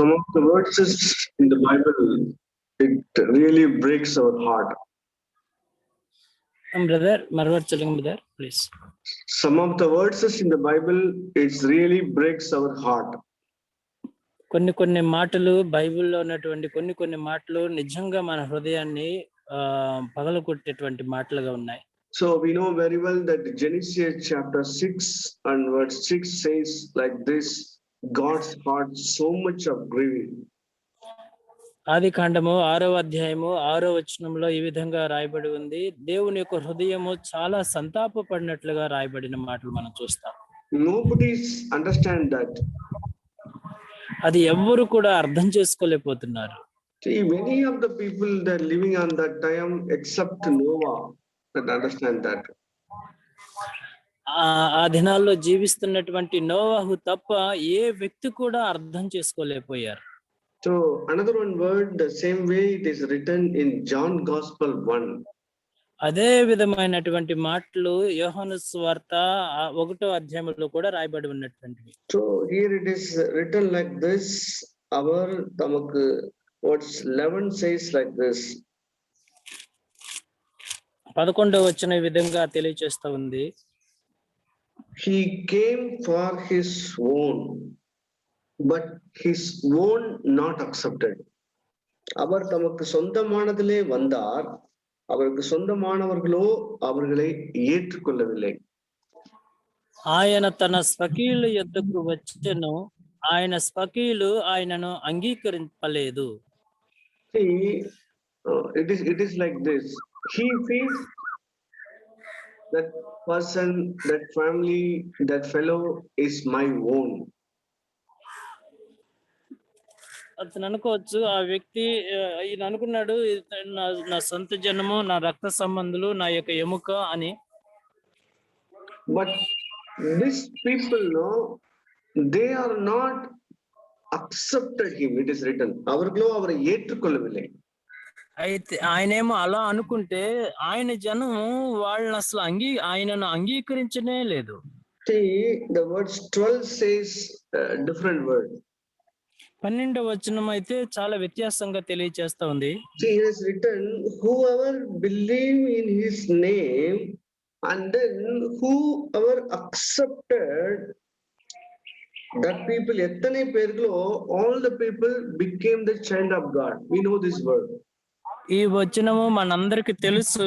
Some of the verses in the Bible, it really breaks our heart. Brother, marwar chalunga brother, please. Some of the verses in the Bible, it really breaks our heart. కొన్ని మాటలు బైబిల్లో ఉన్నటువంటి కొన్ని మాటలు నిజంగా మన హృదయాన్ని పగలగొట్టేటువంటి మాటలుగా ఉన్నాయి. So we know very well that Genesis chapter 6 and verse 6 says like this, God's heart so much of grieving. ఆది కాండము 6వ అధ్యాయము 6వ వచనంలో ఈ విధంగా రాయబడి ఉంది, దేవుని యొక్క హృదయము చాలా సంతాపపడినట్లుగా రాయబడిన మాటలు మనం చూస్తాం. Nobody understand that. అది ఎవ్వరు కూడా అర్థం చేసుకోలేకపోతున్నారు. See, many of the people that living on that time except Noah that understand that. ఆ దినాల్లో జీవిస్తున్నటువంటి నోవాహు తప్ప ఏ వ్యక్తి కూడా అర్థం చేసుకోలేకపోయారు. So another one word, the same way it is written in John Gospel 1. అదే విధమైనటువంటి మాటలు యోహాను సువార్త 1వ అధ్యాయంలో కూడా రాయబడి ఉన్నటువంటివి. So here it is written like this. Our tamak verse 11 says like this. 11వ వచనం ఈ విధంగా తెలియజేస్తా ఉంది, He came for his own, but his own not accepted. அவர் தமக்கு சொந்தமானதிலே வந்தார், அவருக்கு சொந்தமானவர்களோ அவர்களை ஏற்றுக்கொள்ளவில்லை. ఆయన తన స్వకీయుల యొద్దకు వచ్చెను, ఆయన స్వకీయులు ఆయనను అంగీకరింపలేదు. See, it is like this. He feels that person, that family, that fellow is my own. అతను అనుకోవచ్చు, ఆ వ్యక్తి ఈయన అనుకున్నాడు, నా సొంత జనము, నా రక్త సంబంధులు, నా యొక్క ఎముక అని. But these people, no, they are not accepted him. It is written. అవర్లో అవరు ఏற்றுకొల్లవిలే. అయితే ఆయనేమో అలా అనుకుంటే ఆయన జనం వాళ్ళని అసలు ఆయనను అంగీకరించనే లేదు. See, the words 12 says different word. 12వ వచనం అయితే చాలా వ్యత్యాసంగా తెలియజేస్తా ఉంది. See, it is written, whoever believe in his name, and then whoever accepted that people, ఎత్తనే పేరులో all the people became the child of God. We know this word. ఈ వచనము మనందరికి తెలుసు.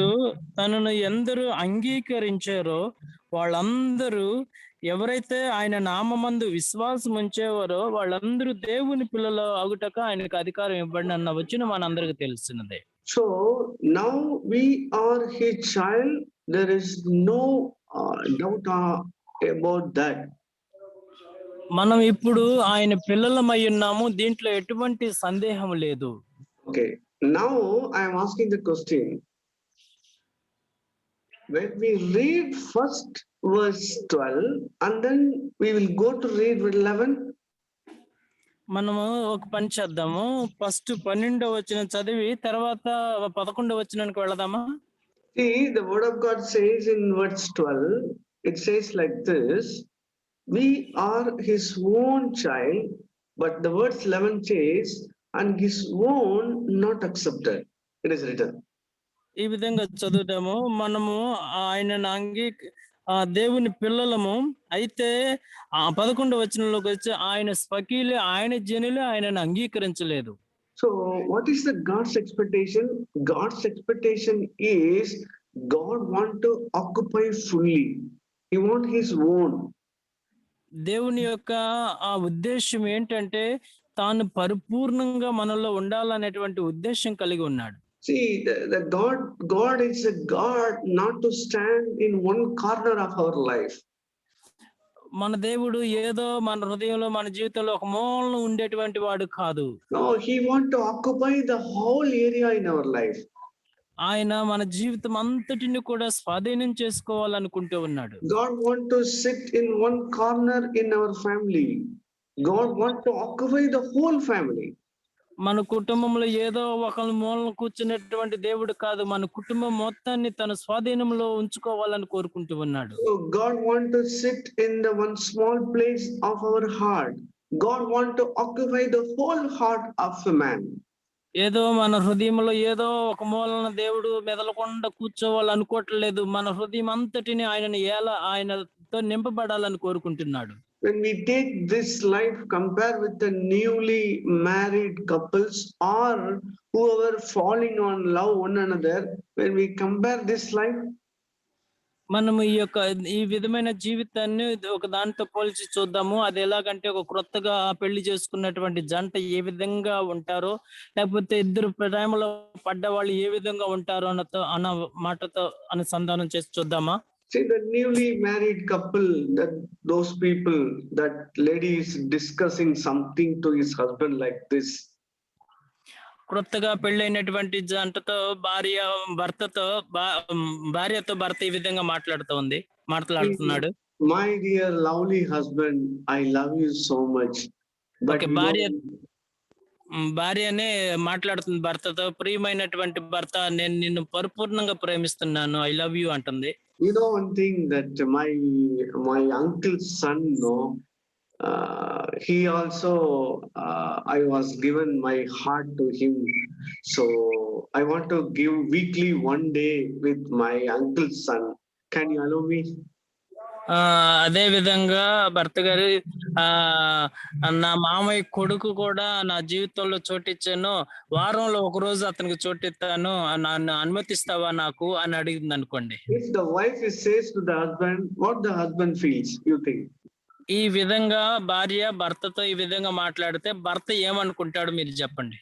తనను ఎందరూ అంగీకరించారో వాళ్ళందరూ, ఎవరైతే ఆయన నామమందు విశ్వాసం ఉంచేవారో వాళ్ళందరూ దేవుని పిల్లలు అగుటక ఆయనకు అధికారం ఇవ్వండి అన్న వచనం మనందరికి తెలిసినదే. So now we are his child. There is no doubt about that. మనం ఇప్పుడు ఆయన పిల్లలమై ఉన్నాము, దీంట్లో ఎటువంటి సందేహం లేదు. Okay, now I am asking the question. When we read first verse 12 and then we will go to read verse 11. మనము ఒక పని చేద్దాము, ఫస్ట్ 12వ వచనం చదివి తర్వాత 11వ వచనానికి వెళదామా? See, the word of God says in verse 12, it says like this, we are his own child, but the verse 11 says, and his own not accepted. It is written. ఈ విధంగా చదువుదాము, మనము ఆయనను దేవుని పిల్లలము అయితే 11వ వచనంలోకి వచ్చి ఆయన స్వకీయులే, ఆయన జనులే ఆయనను అంగీకరించలేదు. So what is the God's expectation? God's expectation is God want to occupy fully. He want his own. దేవుని యొక్క ఆ ఉద్దేశం ఏంటంటే తాను పరిపూర్ణంగా మనలో ఉండాలనేటువంటి ఉద్దేశం కలిగి ఉన్నాడు. See, the God is a God not to stand in one corner of our life. మన దేవుడు ఏదో మన హృదయంలో, మన జీవితంలో ఒక మూలన ఉండేటువంటి వాడు కాదు. No, he want to occupy the whole area in our life. ఆయన మన జీవితం అంతటిని కూడా స్వాధీనం చేసుకోవాలనుకుంటూ ఉన్నాడు. God want to sit in one corner in our family. God want to occupy the whole family. మన కుటుంబంలో ఏదో ఒక మూలన కూర్చున్నటువంటి దేవుడు కాదు, మన కుటుంబం మొత్తాన్ని తన స్వాధీనంలో ఉంచుకోవాలని కోరుకుంటూ ఉన్నాడు. So God want to sit in the one small place of our heart. God want to occupy the whole heart of a man. ఏదో మన హృదయంలో ఏదో ఒక మూలన దేవుడు మెదలకుండా కూర్చోవాలి అనుకోవట్లేదు. మన హృదయం అంతటిని ఆయనతో నింపబడాలని కోరుకుంటున్నాడు. When we take this life, compare with the newly married couples or whoever falling on love one another, when we compare this life, మనము ఈ విధమైన జీవితాన్ని ఒక దానితో పోల్చి చూద్దాము. అది ఎలాగంటే ఒక క్రొత్తగా పెళ్లి చేసుకున్నటువంటి జంట ఏ విధంగా ఉంటారో, లేకపోతే ఇద్దరు ప్రేమలో పడ్డ వాళ్ళు ఏ విధంగా ఉంటారో అన్న మాటతో అనుసంధానం చేసి చూద్దామా? see the newly married couple, that those people, that lady is discussing something to his husband like this. క్రొత్తగా పెళ్ళైనటువంటి జంటతో భార్యతో భర్త ఈ విధంగా మాట్లాడుతున్నాడు. My dear lovely husband, I love you so much. But భార్యనే మాట్లాడుతుంది భర్తతో, ప్రియమైనటువంటి భర్త, నేను నిన్ను పరిపూర్ణంగా ప్రేమిస్తున్నాను, ఐ లవ్ యూ అంటుంది. you know one thing that my uncle's son, he also I was given my heart to him, so I want to give weekly one day with my uncle's son. Can you allow me? అదే విధంగా భర్త గారు, నా మామయ్య కొడుకు కూడా నా జీవితంలో చోటిచ్చాను, వారంలో ఒక రోజు అతనికి చోటిస్తాను, నన్ను అనుమతిస్తావా నాకు అని అడిగింది అనుకోండి. If the wife says to the husband, what the husband feels, you think? ఈ విధంగా భార్య భర్తతో ఈ విధంగా మాట్లాడితే భర్త ఏమనుకుంటాడు మీరు చెప్పండి.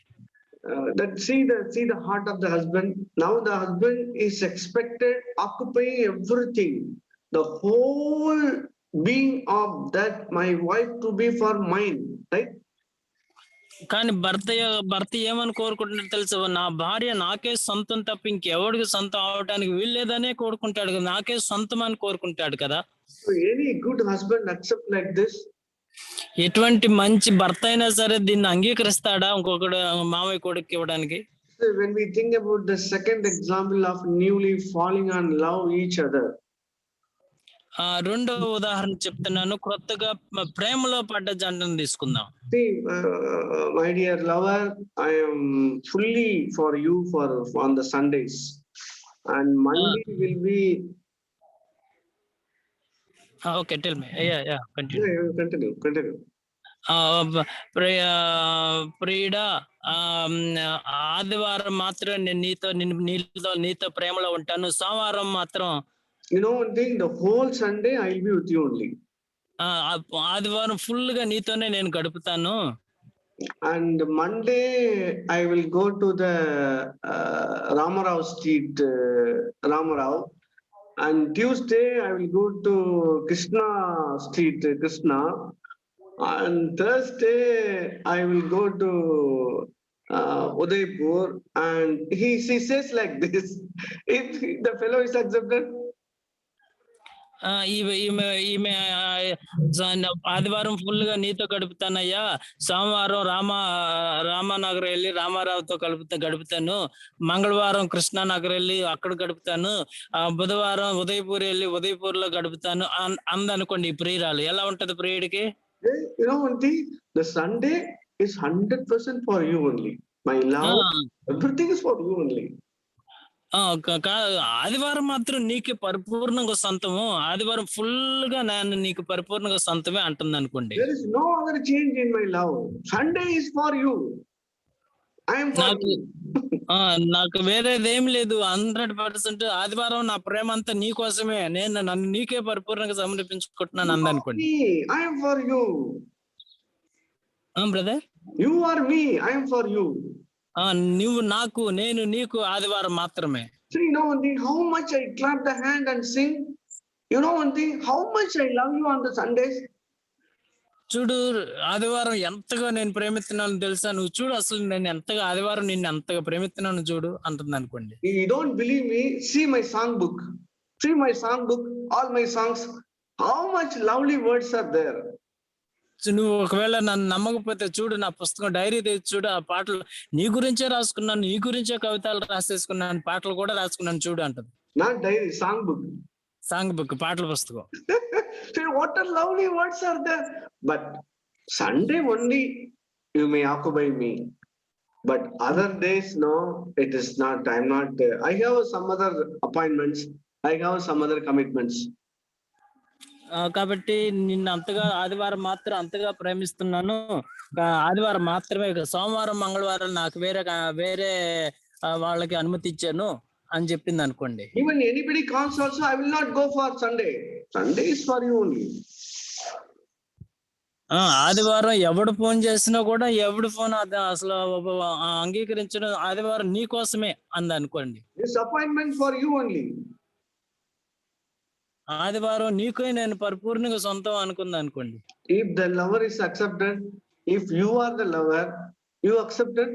That see the heart of the husband. Now the husband is expected occupying everything, the whole being of that my wife to be for mine, right? కానీ భర్త ఏమని కోరుకుంటున్నాడు తెలుసు, నా భార్య నాకే సొంతం తప్ప ఇంకెవడికి సొంతం అవడానికి వీల్లేదనే కోరుకుంటాడు కదా, నాకే సొంతం అని కోరుకుంటాడు కదా. So any good husband accept like this? ఎటువంటి మంచి భర్త అయినా సరే దీన్ని అంగీకరిస్తాడా ఇంకొకడు మామయ్య కొడుకు ఇవ్వడానికి? So when we think about the second example of newly falling on love each other, రెండో ఉదాహరణ చెప్తున్నాను, క్రొత్తగా ప్రేమలో పడ్డ జంటను తీసుకుందాం. see, my dear lover, I am fully for you on the Sundays, and Monday will be. Okay, tell me. Yeah, continue. Yeah, continue. ప్రియుడా, ఆదివారం మాత్రం నేను నీతో ప్రేమలో ఉంటాను, సోమవారం మాత్రం you know one thing, the whole Sunday I will be with you only. ఆదివారం ఫుల్ గా నీతోనే నేను గడుపుతాను. And Monday I will go to the Ramarao Street, Ramarao, and Tuesday I will go to Krishna Street, Krishna, and Thursday I will go to Udaipur. And he says like this, if the fellow is accepted. ఈమె ఆదివారం full గా నీతో గడుపుతానయ్యా, సోమవారం రామానగర్ వెళ్ళి రామారావుతో గడుపుతాను, మంగళవారం కృష్ణానగర్ వెళ్ళి అక్కడ గడుపుతాను, బుధవారం ఉదయపూర్ వెళ్ళి ఉదయపూర్ లో గడుపుతాను అందనుకోండి. ఈ ప్రియురాలు ఎలా ఉంటది ప్రియుడికి? You know one thing, the Sunday is 100% for you only. My love, everything is for you only. ఆదివారం మాత్రం నీకు పరిపూర్ణంగా సొంతము, ఆదివారం ఫుల్ గా నేను నీకు పరిపూర్ణంగా సొంతమే అంటుంది అనుకోండి. There is no other change in my love. Sunday is for you. I am for you. నాకు వేరేదేం లేదు, 100% ఆదివారం నా ప్రేమ అంతా నీ కోసమే, నన్ను నీకే పరిపూర్ణంగా సమర్పించుకుంటున్నాను అందనుకోండి. I am for you. Brother, you are me, I am for you. నువ్వు నాకు, నేను నీకు ఆదివారం మాత్రమే. So you know one thing, how much I clap the hand and sing. You know one thing, how much I love you on the Sundays. చూడు, ఆదివారం ఎంతగా నేను ప్రేమిస్తున్నాను తెలుసా, నువ్వు చూడు అసలు నేను ఎంతగా ఆదివారం నిన్ను ఎంతగా ప్రేమిస్తున్నాను చూడు అంటుంది అనుకోండి. You don't believe me, see my song book, all my songs, how much lovely words are there. నువ్వు ఒకవేళ నన్ను నమ్మకపోతే చూడు, నా పుస్తకం డైరీ తెచ్చి చూడు, ఆ పాటలు నీ గురించే రాసుకున్నాను, నీ గురించే కవితలు రాసేసుకున్నాను, పాటలు కూడా రాసుకున్నాను చూడు అంటది. Not diary, సాంగ్ బుక్, పాటల పుస్తకం. What a lovely words are there. But Sunday only you may occupy me, but other days, no, it is not. I'm not. I have some other appointments. I have some other commitments. కాబట్టి నిన్ను అంతగా ఆదివారం మాత్రం అంతగా ప్రేమిస్తున్నాను. ఆదివారం మాత్రమే సోమవారం, మంగళవారం నాకు వేరే వాళ్ళకి అనుమతి ఇచ్చాను అని చెప్పింది అనుకోండి. Even anybody calls also, I will not go for Sunday. Sunday is for you only. ఆదివారం ఎవడు ఫోన్ చేసినా కూడా ఎవడు ఫోన్ అసలు అంగీకరించడం ఆదివారం నీ కోసమే అంది అనుకోండి. This appointment for you only. ఆదివారం నీకే నేను పరిపూర్ణంగా సొంతం అనుకుంది అనుకోండి. If the lover is accepted, if you are the lover, you accepted.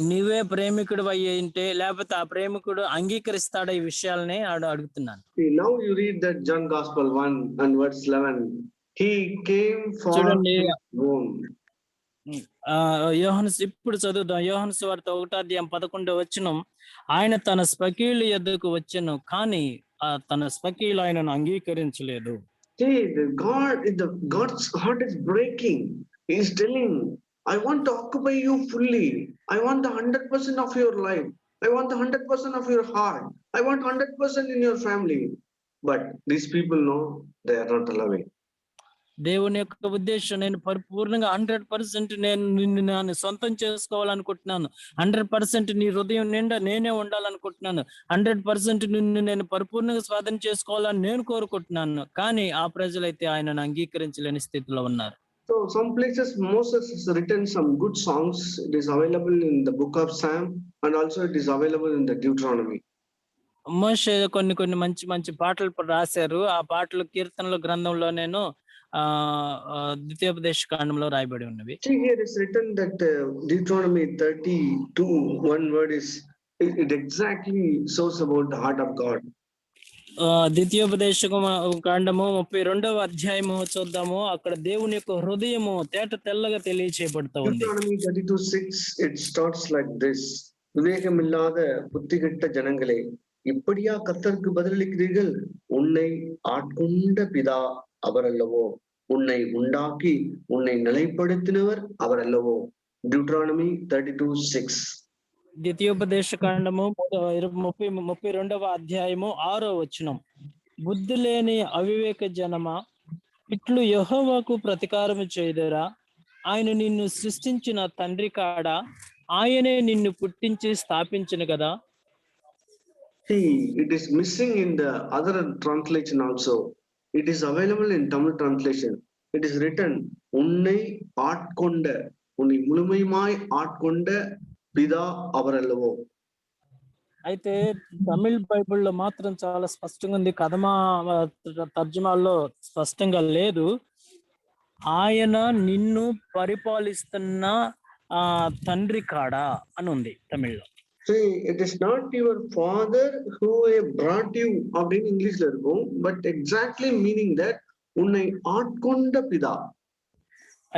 నీవే ప్రేమికుడు అయ్యింటే లేకపోతే ఆ ప్రేమికుడు అంగీకరిస్తాడా ఈ విషయాలని అడుగుతున్నాను. Now you read that John Gospel 1 and verse 11. He came for his own. ఇప్పుడు చదువుదాం. యోహాను సువార్త 1:11 ఆయన తన స్వకీయుల యొద్దకు వచ్చెను, కానీ తన స్వకీయులు ఆయనను అంగీకరించలేదు. See, God's heart is breaking. He is telling, I want to occupy you fully. I want the 100% of your life. I want the 100% of your heart. I want 100% in your family. But these people know they are not allowing. దేవుని యొక్క ఉద్దేశం నేను పరిపూర్ణంగా 100% నిన్ను సొంతం చేసుకోవాలనుకుంటున్నాను. 100% నీ హృదయం నిండా నేనే ఉండాలనుకుంటున్నాను. 100% నిన్ను నేను పరిపూర్ణంగా స్వాధీనం చేసుకోవాలని నేను కోరుకుంటున్నాను. కానీ ఆ ప్రజలైతే ఆయనను అంగీకరించలేని స్థితిలో ఉన్నారు. So some places Moses has written some good songs. It is available in the book of Psalm and also it is available in the Deuteronomy. మోషే కొన్ని మంచి మంచి పాటలు రాశారు. ఆ పాటలు కీర్తనల గ్రంథంలో నేను ద్వితీయోపదేశ కాండంలో రాయబడి ఉన్నవి. Here is written that Deuteronomy 32 one word is it exactly shows about the heart of God. ద్వితీయోపదేశ కాండము 32 చూద్దాము. అక్కడ దేవుని యొక్క హృదయము తెల్లగా తెలియచేయబడుతూ ఉంది. Deuteronomy 32:6 it starts like this. விவேகமில்லாத புத்திகெட்ட ஜனங்களே, இப்படியா கர்த்தருக்கு பதிலளிக்கிறீர்கள்? உன்னை ஆட்கொண்ட பிதா அவர் அல்லவோ, உன்னை உண்டாக்கி உன்னை நிலைப்படுத்தினவர் அவர் அல்லவோ. Deuteronomy 32:6. ద్వితీయోపదేశ కాండము 32 బుద్ధి లేని అవివేక జనమా, ఇట్లు యెహోవాకు ప్రతికారము చేయుదురా? ఆయన నిన్ను సృష్టించిన తండ్రి కాడా? ఆయనే నిన్ను పుట్టించి స్థాపించిన కదా. See, it is missing in the other translation also. It is available in Tamil translation. It is written, உன்னை ஆட்கொண்ட, உன்னை முழுமையுமாய் ஆட்கொண்ட పిదా అవరల్లవో. అయితే తమిళ్ బైబిల్లో మాత్రం చాలా స్పష్టంగా ఉంది. కథమా తర్జుమాల్లో స్పష్టంగా లేదు. ఆయన నిన్ను పరిపాలిస్తున్న తండ్రి కాడా అని ఉంది తమిళ్లో. See, it is not your father who brought you அப்படின்னு ఇంగ్లీష్లో இருக்கும், బట్ ఎగ్జాక్ట్లీ మీనింగ్ దట్ ఉన్నై ఆట్కొండ పిదా.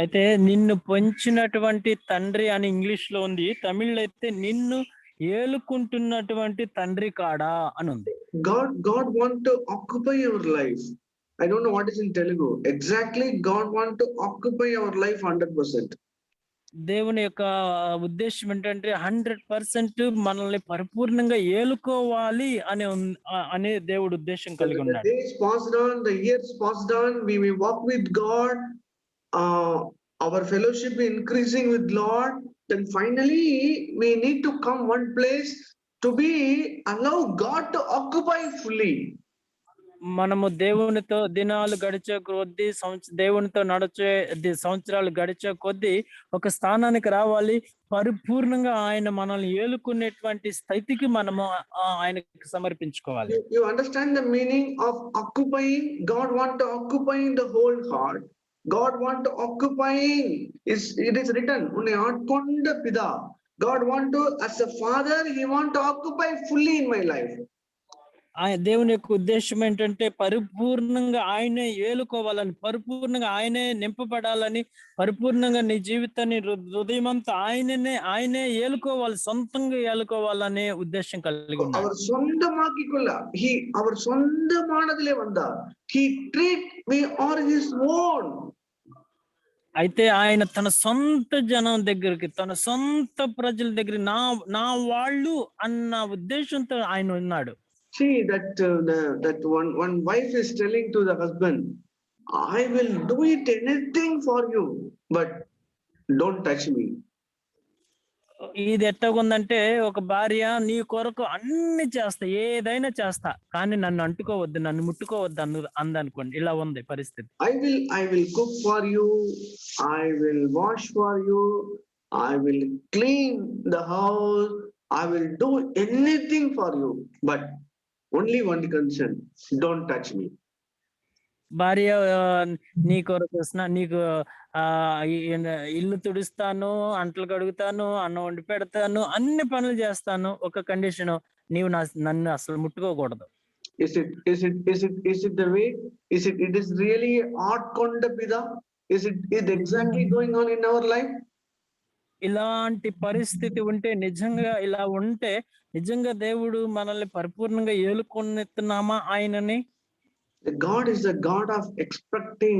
అయితే నిన్ను పెంచినటువంటి తండ్రి అని ఇంగ్లీష్ లో ఉంది. తమిళ్ అయితే నిన్ను ఏలుకుంటున్నటువంటి తండ్రి కాడా అని ఉంది. God want to occupy your life. I don't know what is in Telugu. Exactly, God want to occupy our life 100%. దేవుని యొక్క ఉద్దేశం ఏంటంటే 100% మనల్ని పరిపూర్ణంగా ఏలుకోవాలి అనే దేవుడు ఉద్దేశం కలిగి ఉన్నాడు. The days passed on, the years passed on, we may walk with God. Our fellowship increasing with Lord, then finally we need to come one place to be allow God to occupy fully. మనము దేవునితో దినాలు గడిచే కొద్దీ దేవునితో నడిచే సంవత్సరాలు గడిచే కొద్దీ ఒక స్థానానికి రావాలి. పరిపూర్ణంగా ఆయన మనల్ని ఏలుకునేటువంటి స్థితికి మనము ఆయనకి సమర్పించుకోవాలి. You understand the meaning of occupying? God want to occupy the whole heart. God want to occupying it is written, unai aatkonda pida. God want to, as a father, he want to occupy fully in my life. దేవుని యొక్క ఉద్దేశం ఏంటంటే పరిపూర్ణంగా ఆయనే ఏలుకోవాలని, పరిపూర్ణంగా ఆయనే నింపబడాలని, పరిపూర్ణంగా నీ జీవితాన్ని హృదయమంతా ఆయనే ఏలుకోవాలి, సొంతంగా ఏలుకోవాలనే ఉద్దేశం కలిగి ఉన్నాడు. அவர் சொந்தமாக்கிக்கொள்ள அவர் சொந்தமானதிலே வந்தார். He treat we are his own. అయితే ఆయన తన సొంత జనం దగ్గరికి, తన సొంత ప్రజల దగ్గర నా వాళ్ళు అన్న ఉద్దేశంతో ఆయన ఉన్నాడు. See that one wife is telling to the husband, I will do it anything for you, but don't touch me. ఇది ఎట్టగుందంటే, ఒక భార్య నీ కొరకు అన్ని చేస్తా, ఏదైనా చేస్తా, కానీ నన్ను అంటుకోవద్దు, నన్ను ముట్టుకోవద్దు అందనుకోండి. ఇలా ఉంది పరిస్థితి. I will cook for you, I will wash for you, I will clean the house, I will do anything for you, but only one condition, don't touch me. భార్య నీ కొరకు నీకు ఇల్లు తుడుస్తాను, అంట్లు కడుగుతాను, అన్నం వండి పెడతాను, అన్ని పనులు చేస్తాను. ఒక కండిషన్, నీవు నన్ను అసలు ముట్టుకోకూడదు. Is it the way? It is really Atkonda Pida? Is it exactly going on in our life? ఇలాంటి పరిస్థితి ఉంటే, నిజంగా ఇలా ఉంటే, నిజంగా దేవుడు మనల్ని పరిపూర్ణంగా ఏలుకొనిస్తున్నామా ఆయనని? God is a God of expecting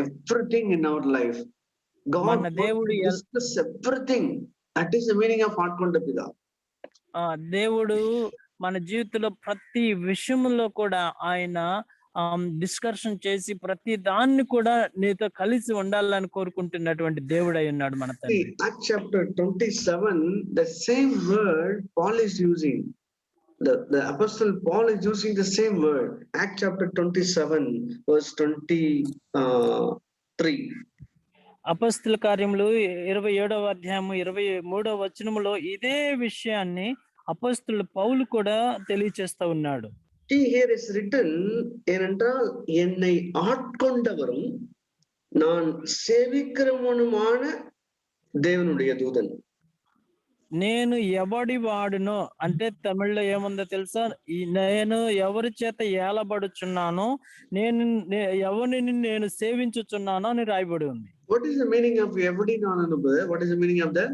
everything in our life. God discuss everything. That is the meaning of Atkonda Pida. దేవుడు మన జీవితంలో ప్రతి విషయంలో కూడా ఆయన డిస్కషన్ చేసి ప్రతి దాన్ని కూడా నీతో కలిసి ఉండాలని కోరుకుంటున్నటువంటి దేవుడై ఉన్నాడు మన తండ్రి. Acts chapter 27, the same word Paul is using. The apostle Paul is using the same word. Acts chapter 27 verse 23. అపొస్తలుల కార్యములు 27వ అధ్యాయము 23వ వచనములో ఇదే విషయాన్ని అపొస్తలుడు పౌలు కూడా తెలియచేస్తా ఉన్నాడు. Here is written, ஏனென்றால் என்னை ஆட்கொண்டவரும் நான் சேவிக்கிறவனுமான தேவனுடைய தூதன். నేను ఎవడి వాడునో అంటే తమిళ్లో ఏముందో తెలుసా? నేను ఎవరి చేత ఏలబడుచున్నానో, ఎవరిని నేను సేవించుచున్నానో అని రాయబడి ఉంది. What is the meaning of every non? What is the meaning of that?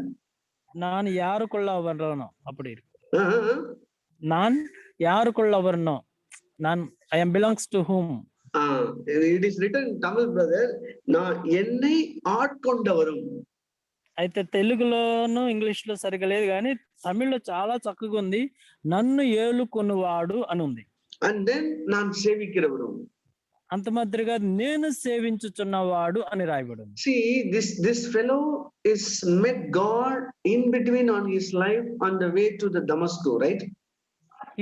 நான் யாருக்குள்ளவர்னோ அப்படி இருக்கு. நான் யாருக்குள்ளவர்னோ, நான் I am belongs to whom. It is written in Tamil, brother, நான் என்னை ஆட்கொண்டவரும். అయితే తెలుగులోను ఇంగ్లీష్ లో సరిగా లేదు, కానీ తమిళ్లో చాలా చక్కగా ఉంది, నన్ను ఏలుకొనువాడు అని ఉంది. And then நான் సేవిக்கிறవరు. అంత మాదిరిగా నేను సేవించుచున్నవాడు అని రాయబడి ఉంది. See, this fellow is met God in between on his life on the way to the Damascus, right?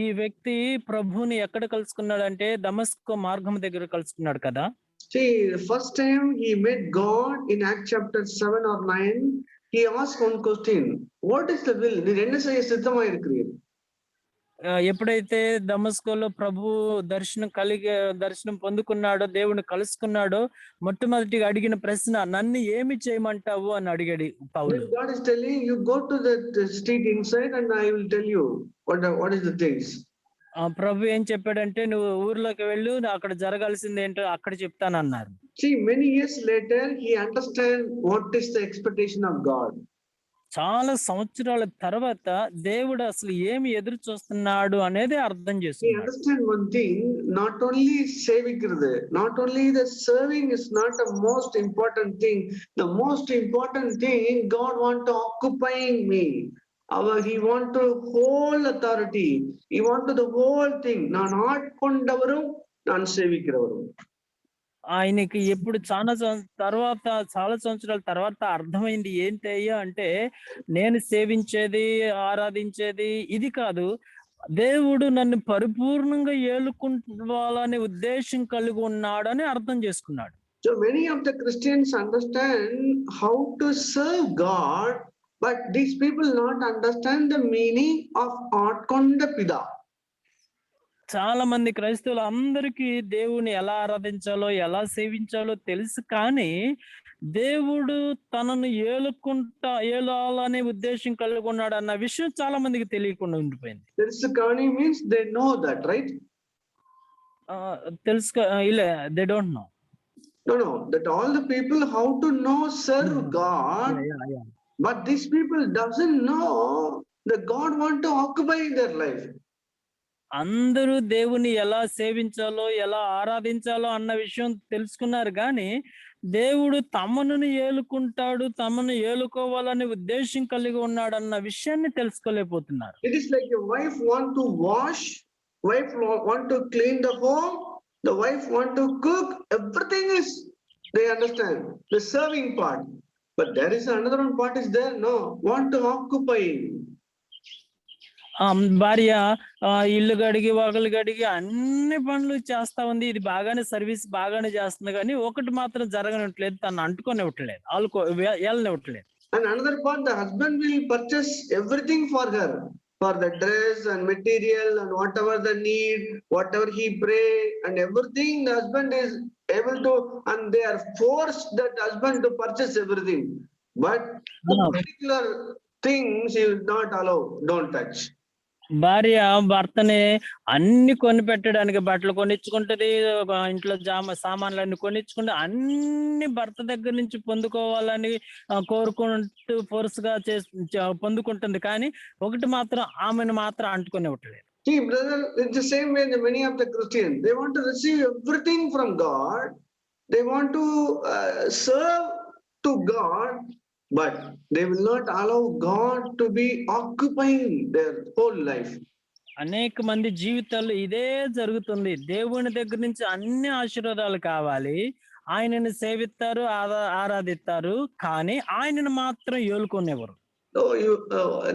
ఈ వ్యక్తి ప్రభువుని ఎక్కడ కలుసుకున్నాడంటే దమస్కో మార్గం దగ్గర కలుసుకున్నాడు కదా. See, the first time he met God in Acts chapter 7 or 9, he asked one question, what is the will? நீர் என்ன செய்ய சித்தமாய் இருக்கிறீர்? ఎప్పుడైతే దమస్కోలో ప్రభు దర్శనం పొందుకున్నాడో, దేవుని కలుసుకున్నాడో, మొట్టమొదటిగా అడిగిన ప్రశ్న, నన్ను ఏమి చేయమంటావు అని అడిగాడు పౌలు. God is telling you, go to the street inside and I will tell you what is the things. ప్రభు ఏం చెప్పాడంటే, నువ్వు ఊర్లోకి వెళ్ళు, అక్కడ జరగాల్సింది ఏంటో అక్కడ చెప్తానన్నారు. See, many years later he understand what is the expectation of God. చాలా సంవత్సరాల తర్వాత దేవుడు అసలు ఏమి ఎదురు చూస్తున్నాడు అనేది అర్థం చేసుకున్నాడు. He understand one thing, not only సేవిక్கிறது, not only the serving is not the most important thing. The most important thing, God want to occupying me. He want to whole authority. He want to the whole thing. நான் ஆட்கொண்டவரும் நான் సేవిக்கிறவரும். ఆయనకి ఎప్పుడు చాలా సంవత్సరాల తర్వాత అర్థమైంది ఏంటయ్యా అంటే, నేను సేవించేది, ఆరాధించేది ఇది కాదు, దేవుడు నన్ను పరిపూర్ణంగా ఏలుకోవాలనే ఉద్దేశం కలిగి ఉన్నాడని అర్థం చేసుకున్నాడు. So many of the Christians understand how to serve God, but these people not understand the meaning of Atkonda Pida. చాలా మంది క్రైస్తవులు అందరికీ దేవుని ఎలా ఆరాధించాలో, ఎలా సేవించాలో తెలుసు, కానీ దేవుడు తనను ఏలాలనే ఉద్దేశం కలిగి ఉన్నాడు అన్న విషయం చాలా మందికి తెలియకుండా ఉండిపోయింది. Tirusakani means they know that, right? ఇలా they don't know. No, that all the people how to know serve God, but these people doesn't know that God want to occupy their life. అందరూ దేవుని ఎలా సేవించాలో, ఎలా ఆరాధించాలో అన్న విషయం తెలుసుకున్నారు కానీ దేవుడు తమను ఏలుకుంటాడు, తమను ఏలుకోవాలనే ఉద్దేశం కలిగి ఉన్నాడన్న విషయాన్ని తెలుసుకోలేకపోతున్నారు. It is like a wife want to wash, wife want to clean the home, the wife want to cook, everything is, they understand the serving part, but there is another one part is there, no, want to occupy. భార్య ఇల్లు గడిగి వాకిలి గడిగి అన్ని పనులు చేస్తా ఉంది, ఇది బాగానే service బాగానే చేస్తుంది కానీ ఒకటి మాత్రం జరగనివ్వట్లేదు, తను అంటుకొనివ్వట్లేదు, వెళ్ళనివ్వట్లేదు. And another part, the husband will purchase everything for her, for the dress and material and whatever the need, whatever he pray and everything the husband is able to, and they are forced that husband to purchase everything, but the particular things he will not allow, don't touch. భార్య భర్తని అన్ని కొని పెట్టడానికి బట్టలు కొనిచ్చుకుంటది, ఇంట్లో సామాన్లన్నీ కొనిచ్చుకుంటే అన్ని భర్త దగ్గర నుంచి పొందుకోవాలని కోరుకుంటూ ఫోర్స్ గా పొందుకుంటుంది, కానీ ఒకటి మాత్రం ఆమెను మాత్రం అంటుకునివ్వట్లేదు. See, brother, it's the same way the many of the Christians, they want to receive everything from God, they want to serve to God, but they will not allow God to be occupying their whole life. అనేక మంది జీవితాల్లో ఇదే జరుగుతుంది. దేవుని దగ్గర నుంచి అన్ని ఆశీర్వాదాలు కావాలి, ఆయనను సేవిస్తారు, ఆరాధిస్తారు, కానీ ఆయనను మాత్రం ఏలుకునేవారు. So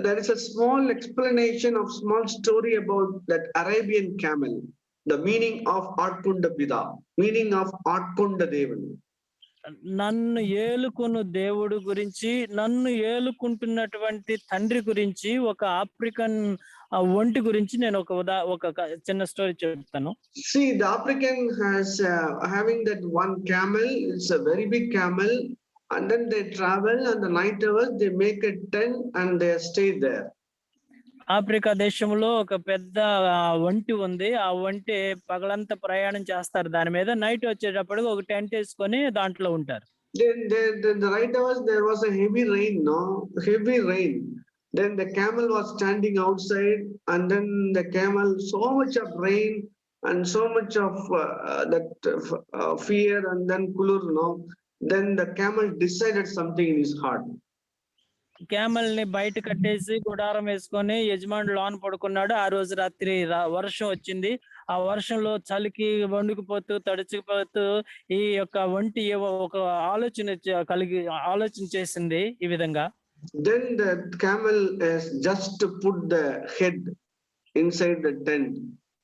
there is a small explanation of small story about that Arabian camel, the meaning of Atkunda Pida, meaning of Atkunda Devan. నన్ను ఏలుకొను దేవుడు గురించి, నన్ను ఏలుకుంటున్నటువంటి తండ్రి గురించి, ఒక ఆఫ్రికన్ ఒంటి గురించి నేను ఒక చిన్న స్టోరీ చెప్తాను. See, the African has having that one camel, it's a very big camel, and then they travel and the night hours they make a tent and they stay there. Africa దేశంలో ఒక పెద్ద ఒంటి ఉంది, ఆ ఒంటి పగలంతా ప్రయాణం చేస్తారు దాని మీద, నైట్ వచ్చేటప్పటికి ఒక టెంట్ వేసుకొని దాంట్లో ఉంటారు. Then the night hours there was a heavy rain, heavy rain. Then the camel was standing outside, and then the camel, so much of rain and so much of fear and then kulur, then the camel decided something in his heart. Camel ని బయట కట్టేసి గుడారం వేసుకొని యజమానుడు లోన పడుకున్నాడు. ఆ రోజు రాత్రి వర్షం వచ్చింది. ఆ వర్షంలో చలికి వణుకుపోతూ తడిచిపోతూ ఈ యొక్క ఒంటి ఒక ఆలోచన చేసింది ఈ విధంగా. Then the camel has just put the head inside the tent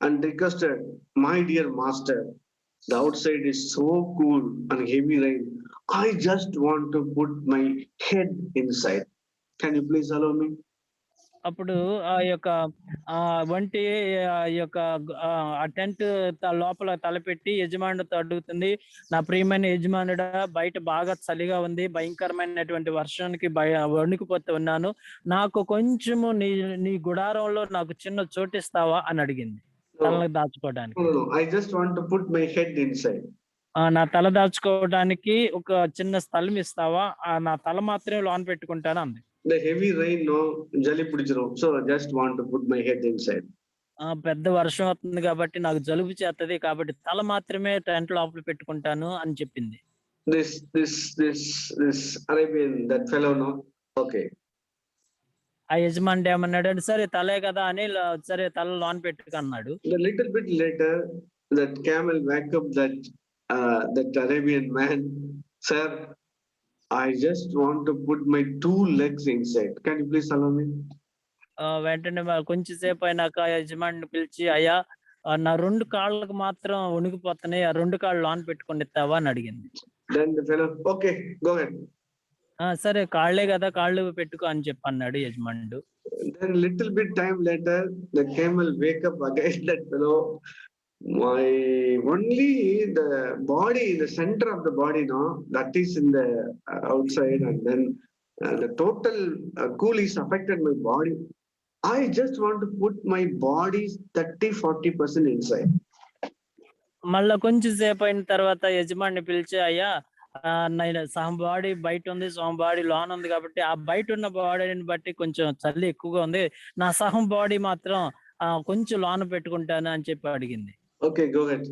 and requested, my dear master, the outside is so cool and heavy rain, I just want to put my head inside, can you please allow me? అప్పుడు ఆ యొక్క వంటి ఆ tent లోపల తలపెట్టి యజమానుడితో అడుగుతుంది, నా ప్రియమైన యజమానుడా, బయట బాగా చలిగా ఉంది, భయంకరమైనటువంటి వర్షానికి వణికిపోతూ ఉన్నాను, నాకు కొంచెము నీ గుడారంలో నాకు చిన్న చోటిస్తావా అని అడిగింది, తలని దాచుకోవడానికి. I just want to put my head inside. నా తల దాచుకోవడానికి ఒక చిన్న స్థలం ఇస్తావా, నా తల మాత్రమే లోన పెట్టుకుంటాను అంది. The heavy rain, jali pudichiru, so I just want to put my head inside. పెద్ద వర్షం అవుతుంది కాబట్టి నాకు జలుబు చేస్తది, కాబట్టి తల మాత్రమే టెంట్ లోపల పెట్టుకుంటాను అని చెప్పింది. This Arabian, that fellow, okay. ఆ యజమానుడు ఏమన్నాడు అంటే, సరే తలే కదా అని సరే తల లోన పెట్టుకున్నాడు. A little bit later, that camel wake up that Arabian man, sir, I just want to put my 2 legs inside, can you please allow me? వెంటనే కొంచెం సేపు అయినాక యజమానిని పిలిచి, అయ్యా నా 2 కాళ్ళకు మాత్రం వణికిపోతున్నాయి, ఆ 2 కాళ్ళు లోన పెట్టుకొని ఇస్తావా అని అడిగింది. Then the fellow, okay, go ahead. సరే కాళ్ళే కదా, కాళ్ళు పెట్టుకో అని చెప్పి అన్నాడు యజమానుడు. Then little bit time later, the camel wake up again, that fellow, My only the body, the center of the body, no, that is in the outside, and then the total cool is affected my body. I just want to put my body 30-40% inside. మళ్ళా కొంచెం సేపు అయిన తర్వాత యజమాని పిలిచి, అయ్యా నేను సగం బాడీ బయట ఉంది, సగం బాడీ లోన ఉంది కాబట్టి ఆ బయట ఉన్న బాడీని బట్టి కొంచెం చలి ఎక్కువగా ఉంది, నా సగం బాడీ మాత్రం కొంచెం లోన పెట్టుకుంటాను అని చెప్పి అడిగింది. Okay, go ahead.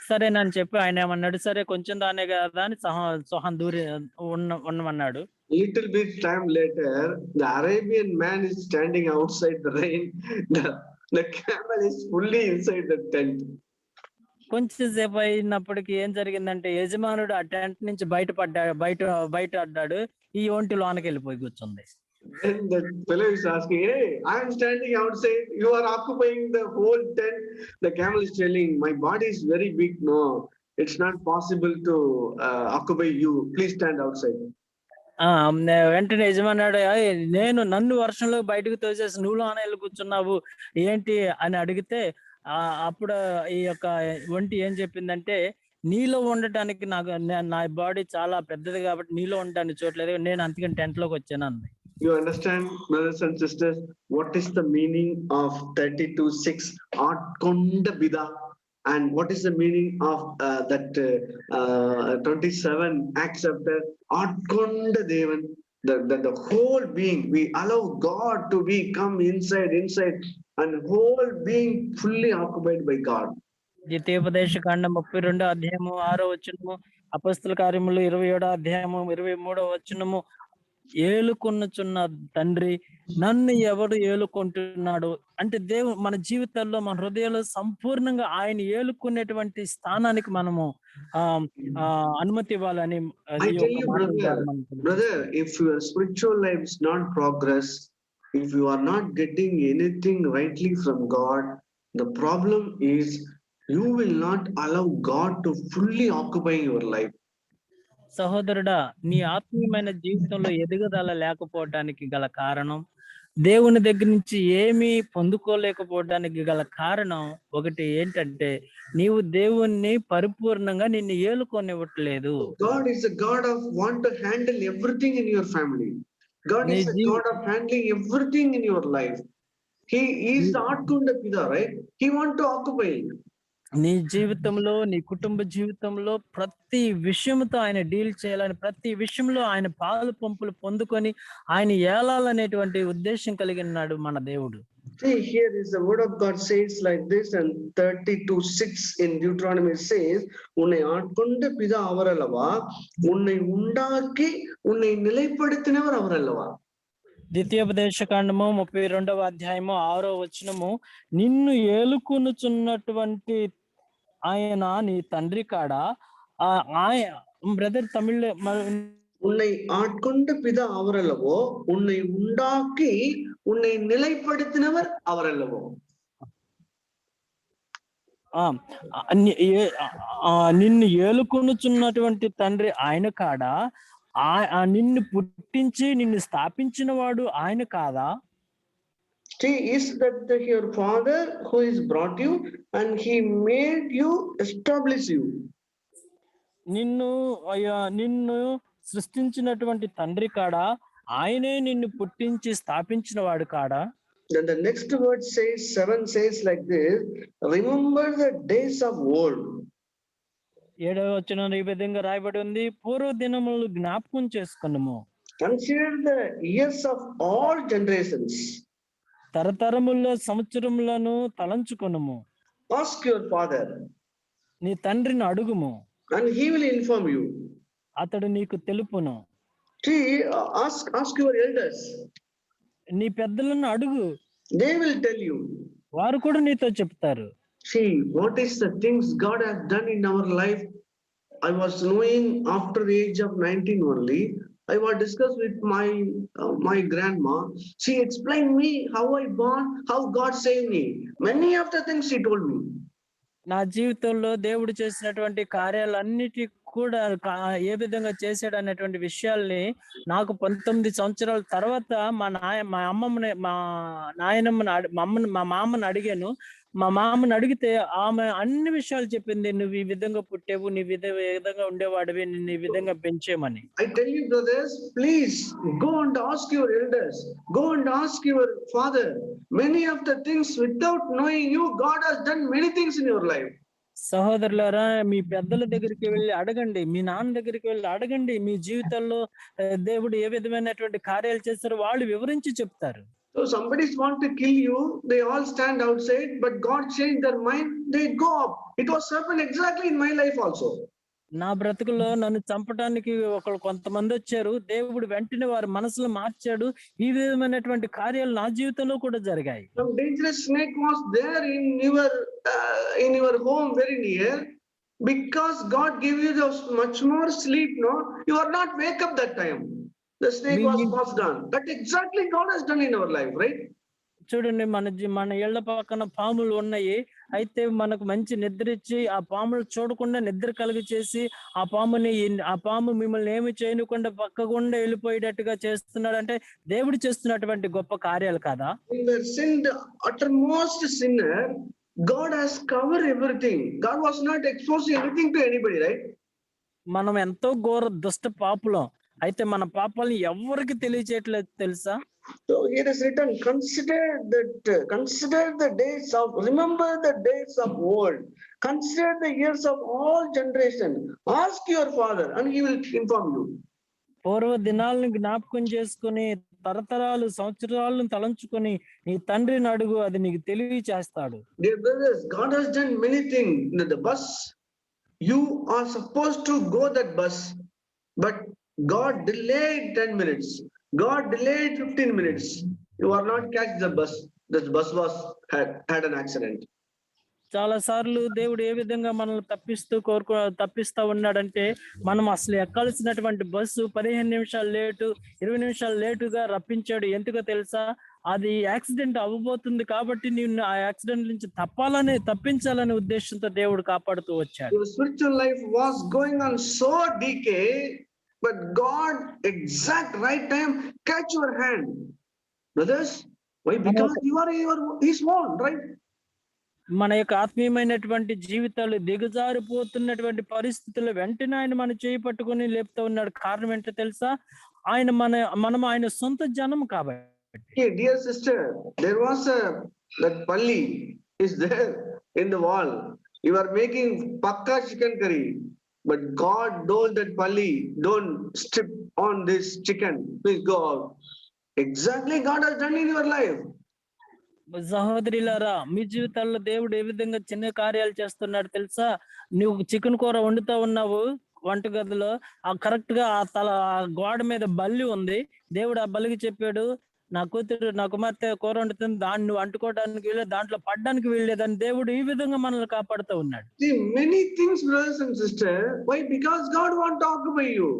సరేనని చెప్పి ఆయన ఏమన్నాడు, సరే కొంచెం దానే కదా అని సహం దూరి ఉండమన్నాడు. Little bit time later, the Arabian man is standing outside the rain. The camel is fully inside the tent. కొంచెం సేపు అయినప్పటికీ ఏం జరిగిందంటే, యజమానుడు ఆ టెంట్ నుంచి బయట అడ్డాడు, ఈ ఒంటి లోనకి వెళ్ళిపోయి కూర్చుంది. Then the fellow is asking, hey, I am standing outside, you are occupying the whole tent. The camel is telling, my body is very big, no, it's not possible to occupy you, please stand outside. వెంటనే యజమానుడు, నన్ను వర్షంలో బయటకు తోసేసి నువ్వు లోన వెళ్ళి కూర్చున్నావు ఏంటి అని అడిగితే, అప్పుడు ఈ యొక్క ఒంటి ఏం చెప్పిందంటే, నీలో ఉండటానికి నా బాడీ చాలా పెద్దది కాబట్టి నీలో ఉండటానికి చూడలేదు, నేను అందుకని టెంట్ లోకి వచ్చాను అంది. You understand, brothers and sisters, what is the meaning of 32:6 Atkonda Bida, and what is the meaning of that 27 accepted Atkonda Devan? The whole being, we allow God to come inside, and whole being fully occupied by God. ద్వితీయోపదేశ కాండం 32 అధ్యాయము 6వ వచనము, అపొస్తల కార్యములు 27 అధ్యాయము 23వ వచనము, ఏలుకొనుచున్న తండ్రి నన్ను ఎవడు ఏలుకుంటున్నాడు అంటే, దేవుడు మన జీవితాల్లో మన హృదయంలో సంపూర్ణంగా ఆయన ఏలుకునేటువంటి స్థానానికి మనము అనుమతి ఇవ్వాలని. Brother, if your spiritual life is not progress, if you are not getting anything rightly from God, the problem is you will not allow God to fully occupy your life. సహోదరుడా, నీ ఆత్మీయమైన జీవితంలో ఎదుగుదల లేకపోవటానికి గల కారణం, దేవుని దగ్గర నుంచి ఏమీ పొందుకోలేకపోవడానికి గల కారణం ఒకటి ఏంటంటే, నీవు దేవుణ్ణి పరిపూర్ణంగా నిన్ను ఏలుకొనివ్వట్లేదు. God is a God of want to handle everything in your family. God is a God of handling everything in your life. He is the Atkunda Pida, right? He want to occupy. నీ జీవితంలో, నీ కుటుంబ జీవితంలో ప్రతి విషయంతో ఆయన deal చేయాలని, ప్రతి విషయంలో ఆయన పాలు పంపులు పొందుకొని ఆయన ఏలాలనేటువంటి ఉద్దేశం కలిగినాడు మన దేవుడు. See, here is the word of God says like this, and 32:6 in Deuteronomy says, உன்னை ஆட்கொண்ட பிதா அவர் அல்லவா, உன்னை உண்டாக்கி உன்னை நிலைப்படுத்தினவர் அவர் அல்லவா. ద్వితీయోపదేశ కాండము 32వ అధ్యాయము 6వ వచనము, నిన్ను ఏలుకొనుచున్నటువంటి ఆయన నీ తండ్రి కాడా. బ్రదర్ తమిళ్, உன்னை ஆட்கொண்ட பிதா அவர் அல்லவோ, உன்னை உண்டாக்கி உன்னை நிலைப்படுத்தினவர் அவர் அல்லவோ. నిన్ను ఏలుకొనుచున్నటువంటి తండ్రి ఆయన కాడా, నిన్ను పుట్టించి నిన్ను స్థాపించిన వాడు ఆయన కాదా. Is that your father who is brought you and he made you, establish you. నిన్ను సృష్టించినటువంటి తండ్రి కాడా, ఆయనే నిన్ను పుట్టించి స్థాపించిన వాడు కాడా. Then the next word says, 7 says like this, remember the days of old. 7వ వచనం ఈ విధంగా రాయబడి ఉంది, పూర్వ దినములు జ్ఞాపకం చేసుకొనుము. Consider the years of all generations. తరతరముల సంవత్సరములను తలంచుకొనుము. Ask your father, నీ తండ్రిని అడుగుము, and he will inform you. అతడు నీకు తెలుపును. See, ask your elders. నీ పెద్దలను అడుగు, they will tell you. వారు కూడా నీతో చెప్తారు. See, what is the things God has done in our life. I was knowing after the age of 19 only. I was discussed with my grandma. She explained me how I born, how God saved me. Many of the things she told me. నా జీవితంలో దేవుడు చేసినటువంటి కార్యాలన్నిటి కూడా ఏ విధంగా చేశాడు అనేటువంటి విషయాల్ని నాకు 19 సంవత్సరాల తర్వాత మా నాయనమ్మని మా మామని అడిగాను. మా మామని అడిగితే ఆమె అన్ని విషయాలు చెప్పింది. నువ్వు ఈ విధంగా పుట్టావు, నీ ఈ విధంగా ఉండేవాడివి, నిన్ను ఈ విధంగా పెంచామని. I tell you, brothers, please go and ask your elders, go and ask your father. Many of the things without knowing you, God has done many things in your life. సహోదరులారా, మీ పెద్దల దగ్గరికి వెళ్ళి అడగండి, మీ నాన్న దగ్గరికి వెళ్ళి అడగండి, మీ జీవితాల్లో దేవుడు ఏ విధమైనటువంటి కార్యాలు చేశారో వాళ్ళు వివరించి చెప్తారు. So somebody's want to kill you, they all stand outside, but God changed their mind, they go up. It was happened exactly in my life also. నా బ్రతుకులో నన్ను చంపడానికి కొంతమంది వచ్చారు, దేవుడు వెంటనే వారి మనసులో మార్చాడు. ఈ విధమైనటువంటి కార్యాలు నా జీవితంలో కూడా జరిగాయి. Some dangerous snake was there in your home very near, because God gave you those much more sleep, no, you are not wake up that time, the snake was passed on. That exactly God has done in our life, right? చూడండి, మన ఇళ్ల పక్కన పాములు ఉన్నాయి. అయితే మనకు మంచి నిద్ర ఇచ్చి ఆ పాములు చూడకుండా నిద్ర కలిగి చేసి ఆ పాము మిమ్మల్ని ఏమి చేయకుండా పక్కకుండా వెళ్ళిపోయేటట్టుగా చేస్తున్నాడు అంటే దేవుడు చేస్తున్నటువంటి గొప్ప కార్యాలు కదా. Sinned uttermost sinner, God has covered everything. God was not exposing anything to anybody, right? మనం ఎంతో ఘోర దుష్ట పాపులం. అయితే మన పాపాలను ఎవరికి తెలియచేయట్లేదు తెలుసా? So here is written, consider the days of, remember the days of old, consider the years of all generation, ask your father and he will inform you. పూర్వ దినాలను జ్ఞాపకం చేసుకుని తరతరాలు సంవత్సరాలను తలంచుకొని నీ తండ్రిని అడుగు, అది నీకు తెలియచేస్తాడు. Dear brothers, God has done many things. The bus, you are supposed to go that bus, but God delayed 10 minutes. God delayed 15 minutes. You are not catch the bus. The bus had an accident. చాలా సార్లు దేవుడు ఏ విధంగా మనల్ని తప్పిస్తా ఉన్నాడంటే, మనం అసలు ఎక్కాల్సినటువంటి bus 15 నిమిషాలు late, 20 నిమిషాలు లేటుగా రప్పించాడు. ఎందుకో తెలుసా? అది యాక్సిడెంట్ అవ్వబోతుంది కాబట్టి నిన్ను ఆ యాక్సిడెంట్ నుంచి తప్పించాలనే ఉద్దేశంతో దేవుడు కాపాడుతూ వచ్చాడు. Your spiritual life was going on so decay, but God exact right time catch your hand. Brothers, why? Because you are His own, right? మన యొక్క ఆత్మీయమైనటువంటి జీవితాలు దిగజారిపోతున్నటువంటి పరిస్థితుల్లో వెంటనే ఆయన మన చేయి పట్టుకొని లేపుతూ ఉన్నాడు. కారణం ఏంటో తెలుసా? మనం ఆయన సొంత జనం కాబట్టి. Hey, dear sister, there was that palli is there in the wall. You are making pakka chicken curry, but God told that palli, don't strip on this chicken, please go out. Exactly God has done in your life. సహోదరులారా, మీ జీవితాల్లో దేవుడు ఏ విధంగా చిన్న కార్యాలు చేస్తున్నాడు తెలుసా? నువ్వు chicken కూర వండుతా ఉన్నావు వంటగదిలో, కరెక్ట్ గా ఆ గోడ మీద బల్లి ఉంది. దేవుడు ఆ బల్లికి చెప్పాడు, నా కుమార్తె కూర వండుతుంది, దాన్ని నువ్వు అంటుకోవడానికి వీళ్ళే, దాంట్లో పడ్డానికి వీళ్ళేదని దేవుడు ఈ విధంగా మనల్ని కాపాడుతూ ఉన్నాడు. See, many things, brothers and sisters. Why? Because God want to occupy you.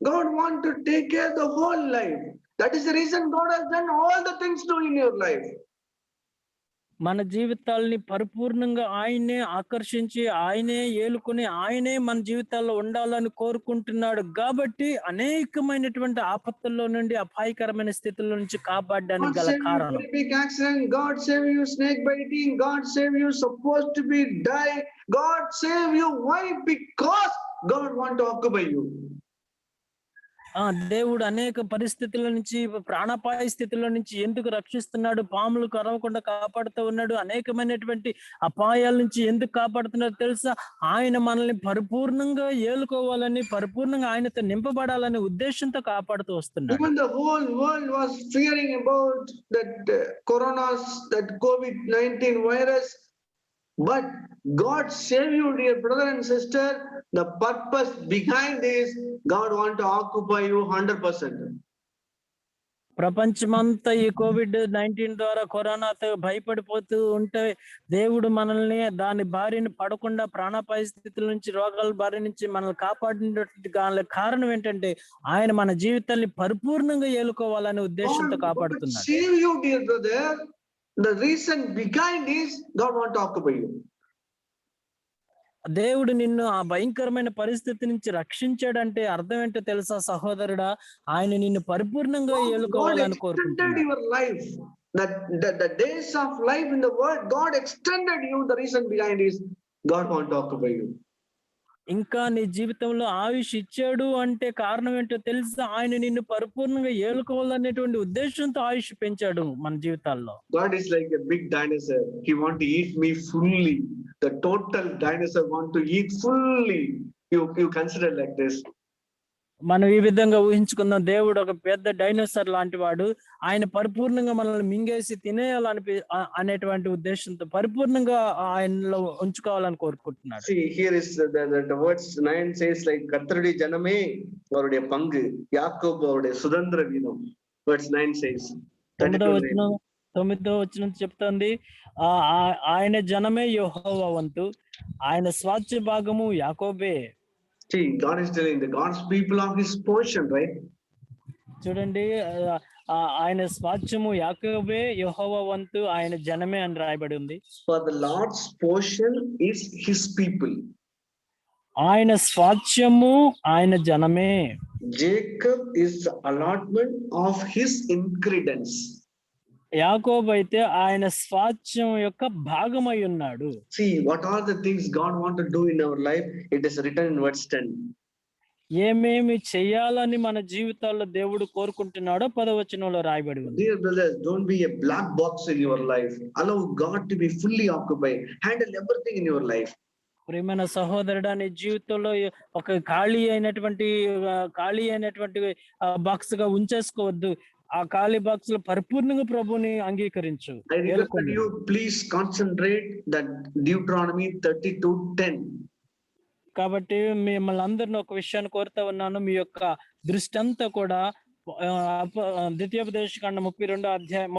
God want to take care of the whole life. That is the reason God has done all the things to in your life. మన జీవితాల్ని పరిపూర్ణంగా ఆయనే ఆకర్షించి, ఆయనే ఏలుకొని, ఆయనే మన జీవితాల్లో ఉండాలని కోరుకుంటున్నాడు. కాబట్టి అనేకమైనటువంటి ఆపత్తుల్లో నుండి, అపాయకరమైన స్థితుల నుంచి కాపాడడానికి గల కారణం. Big accident, God save you, snake biting, God save you, supposed to be die, God save you. Why? Because God want to occupy you. దేవుడు అనేక పరిస్థితుల నుంచి, ప్రాణాపాయ స్థితుల నుంచి ఎందుకు రక్షిస్తున్నాడు? పాములు కరవకుండా కాపాడుతూ ఉన్నాడు. అనేకమైనటువంటి అపాయాల నుంచి ఎందుకు కాపాడుతున్నాడు తెలుసా? ఆయన మనల్ని పరిపూర్ణంగా ఏలుకోవాలని, పరిపూర్ణంగా ఆయనతో నింపబడాలనే ఉద్దేశంతో కాపాడుతూ వస్తున్నాడు. Even the whole world was fearing about that that COVID-19 virus, but God save you, dear brother and sister. The purpose behind this, God want to occupy you 100%. ప్రపంచమంతా ఈ COVID-19 ద్వారా, కరోనాతో భయపడిపోతూ ఉంటే, దేవుడు మనల్ని దాని బారిన పడకుండా, ప్రాణాపాయ స్థితుల నుంచి, రోగాల బారి నుంచి మనల్ని కాపాడినటువంటి కారణం ఏంటంటే, ఆయన మన జీవితాన్ని పరిపూర్ణంగా ఏలుకోవాలనే ఉద్దేశంతో కాపాడుతున్నాడు. Save you, dear brother. The reason behind is God want to occupy you. దేవుడు నిన్ను ఆ భయంకరమైన పరిస్థితి నుంచి రక్షించాడంటే అర్థం ఏంటో తెలుసా సహోదరుడా? ఆయన నిన్ను పరిపూర్ణంగా ఏలుకోవాలని కోరుకుంటున్నాడు. your life. the days of life in the world, God extended you. The reason behind is God want to occupy you. ఇంకా నీ జీవితంలో ఆయుష్ ఇచ్చాడు అంటే కారణం ఏంటో తెలుసా? ఆయన నిన్ను పరిపూర్ణంగా ఏలుకోవాలనేటువంటి ఉద్దేశంతో ఆయుష్ పెంచాడు మన జీవితాల్లో. God is like a big dinosaur. He want to eat me fully. The total dinosaur want to eat fully. You consider like this. మనం ఈ విధంగా ఊహించుకుందాం, దేవుడు ఒక పెద్ద డైనోసార్ లాంటి వాడు, ఆయన పరిపూర్ణంగా మనల్ని మింగేసి అనేటువంటి ఉద్దేశంతో పరిపూర్ణంగా ఆయనలో ఉంచుకోవాలని కోరుకుంటున్నాడు. See, here is the words 9 says like கர்த்தருடைய ஜனமே அவருடைய பங்கு, யாக்கோபு அவருடைய சுதந்திர வீதம். Verse 9 says. 9వ వచనం చెప్తుంది, ఆయన జనమే యెహోవా వంతు, ఆయన స్వాస్థ్య భాగము యాకోబే. See, God is telling the God's people of his portion, right? చూడండి, ఆయన స్వాస్థ్యము యాకోబే, యెహోవా వంతు ఆయన జనమే అని రాయబడి ఉంది. For the Lord's portion is his people. ఆయన స్వాస్థ్యము ఆయన జనమే. Jacob is the allotment of his inheritance. యాకోబు అయితే ఆయన స్వాస్థ్యం యొక్క భాగమై ఉన్నాడు. See, what are the things God want to do in our life? It is written in verse 10. ఏమేమి చేయాలని మన జీవితాల్లో దేవుడు కోరుకుంటున్నాడో 10వ వచనంలో రాయబడి ఉంది. Dear brothers, don't be a black box in your life. Allow God to be fully occupied. Handle everything in your life. ప్రియమైన సహోదరుడా, నీ జీవితంలో ఒక ఖాళీ అయినటువంటి బాక్స్ గా ఉంచేసుకోవద్దు. ఆ ఖాళీ బాక్స్ లో పరిపూర్ణంగా ప్రభుని అంగీకరించు. I request you please concentrate that Deuteronomy 32:10. కాబట్టి మిమ్మల్ని అందరిని ఒక విషయాన్ని కోరుతా ఉన్నాను, మీ యొక్క దృష్టి అంతా కూడా ద్వితీయోపదేశకాండం 32వ అధ్యాయం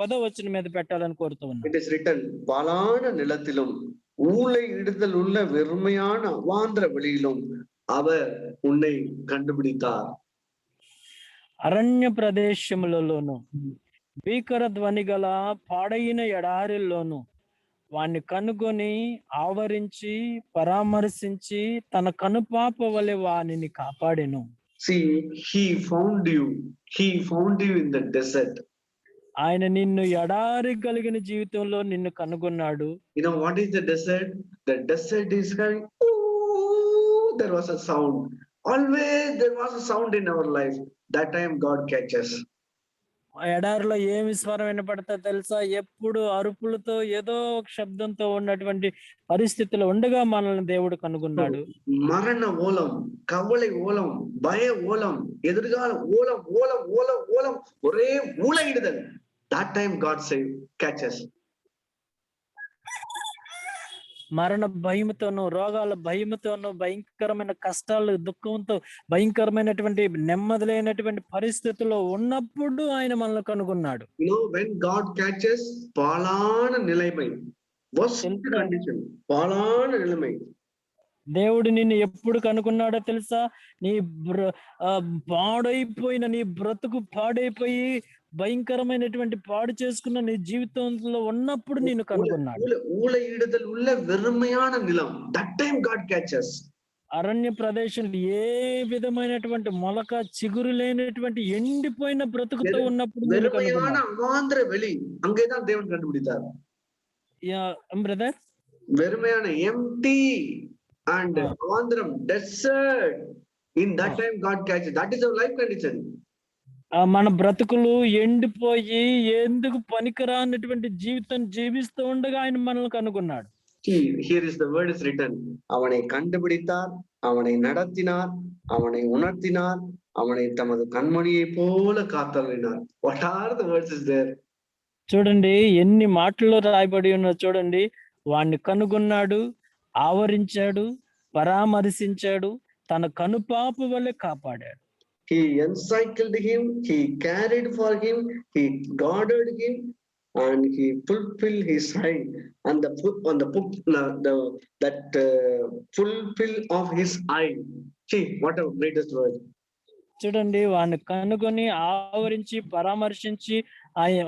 10వ వచనం మీద పెట్టాలని కోరుతూ ఉన్నాను. It is written, பாலான நிலத்திலும் ஊளை இடுதல் உள்ள வெறுமையான அவாந்திர வெளியிலும் அவர் உன்னை கண்டுபிடித்தார். అరణ్య ప్రదేశములలోను భీకర ధ్వని గల పాడైన ఎడారిల్లోను వాణ్ణి కనుగొని ఆవరించి పరామర్శించి తన కనుపాప వలె వానిని కాపాడెను. See, he found you in the desert. ఆయన నిన్ను ఎడారి కలిగిన జీవితంలో నిన్ను కనుగొన్నాడు. You know what is the desert? The desert is having, there was a sound. Always there was a sound in our life. That time God catches. ఎడారిలో ఏమి స్వరం వినపడతా తెలుసా? ఎప్పుడు అరుపులతో ఏదో ఒక శబ్దంతో ఉన్నటువంటి పరిస్థితులు ఉండగా మనల్ని దేవుడు కనుగొన్నాడు. మరణ ఓలం, కవళై ఓలం, భయ ఓలం, ఎదురుగాల ఓలం ఓలం ఓలం ఓలం, ఒరే ఊళయిడుదల్. That time God catches. మరణ భయముతోనూ, రోగాల భయముతోనూ, భయంకరమైన కష్టాలు, దుఃఖంతో, భయంకరమైనటువంటి నెమ్మది లేనటువంటి పరిస్థితుల్లో ఉన్నప్పుడు ఆయన మనల్ని కనుగొన్నాడు. You know, when God catches, పాలాన నిలయమై, worst condition, పాలాన నిలయమై. దేవుడు నిన్ను ఎప్పుడు కనుగొన్నాడో తెలుసా? నీ పాడైపోయిన నీ బ్రతుకు పాడైపోయి భయంకరమైనటువంటి పాడు చేసుకున్న నీ జీవితంలో ఉన్నప్పుడు నిన్ను కనుగొన్నాడు. ఊళయిడుదల్ ఉల్ల వెరుமையான నిలం. That time God catches. అరణ్య ప్రదేశంలో ఏ విధమైనటువంటి మొలక చిగురు లేనటువంటి ఎండిపోయిన బ్రతుకుతో ఉన్నప్పుడు వెరుமையான அவாந்திர வெளி, அங்கேதான் தேவன் கண்டுபிடித்தார். బ్రదర్, వెరుமையான empty and అవాంతరం desert. In that time God catches. That is our life condition. మన బ్రతుకులు ఎండిపోయి ఎందుకు పనికిరానటువంటి జీవితం జీవిస్తూ ఉండగా ఆయన మనల్ని కనుగొన్నాడు. Here is the word is written. அவனை கண்டுபிடித்தார், அவனை நடத்தினார், அவனை உணர்த்தினார், அவனை தமது கண்மணியை போல காத்தருளினார். What are the words is there? చూడండి ఎన్ని మాటల్లో రాయబడి ఉన్నది చూడండి. వాణ్ణి కనుగొన్నాడు, ఆవరించాడు, పరామర్శించాడు, తన కనుపాప వలె కాపాడాడు. He encircled him, he carried for him, he guarded him, and he fulfilled his eye. And fulfill of his eye. See, what a greatest word. చూడండి, వాడిని కనుగొని ఆవరించి పరామర్శించి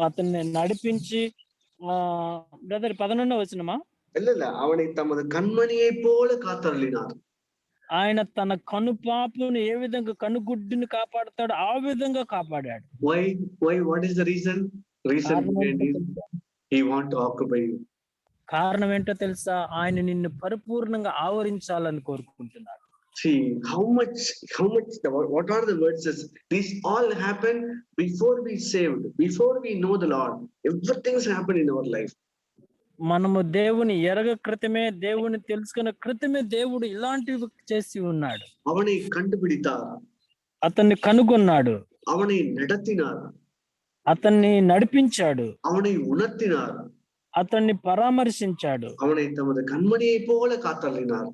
అతన్ని నడిపించి. బ్రదర్ 11వ వచనమా? இல்ல, அவனை தமது கண்மணியை போல காத்தருளினார். ఆయన తన కనుపాపును ఏ విధంగా కనుగుడ్డుని కాపాడుతాడు ఆ విధంగా కాపాడాడు. Why? What is the reason? Reason కారణం behind ఏంటో is తెలుసా? he want to occupy you. కారణం ఏంటో తెలుసా? ఆయన నిన్ను పరిపూర్ణంగా ఆవరించాలని కోరుకుంటున్నాడు. See how much what are the verses? These all happen before we saved, before we know the Lord. Everything's happened in our life. మనము దేవుని ఎరగ క్రితమే, దేవుని తెలుసుకున్న క్రితమే దేవుడు ఇలాంటివి చేసి ఉన్నాడు. அவனை கண்டுபிடித்தார், అతన్ని కనుగొన్నాడు, அவனை நடத்தினார், అతన్ని నడిపించాడు, அவனை உணர்த்தினார், అతన్ని పరామర్శించాడు, அவனை தமது கண்மணியை போல காத்தள்ளினார்.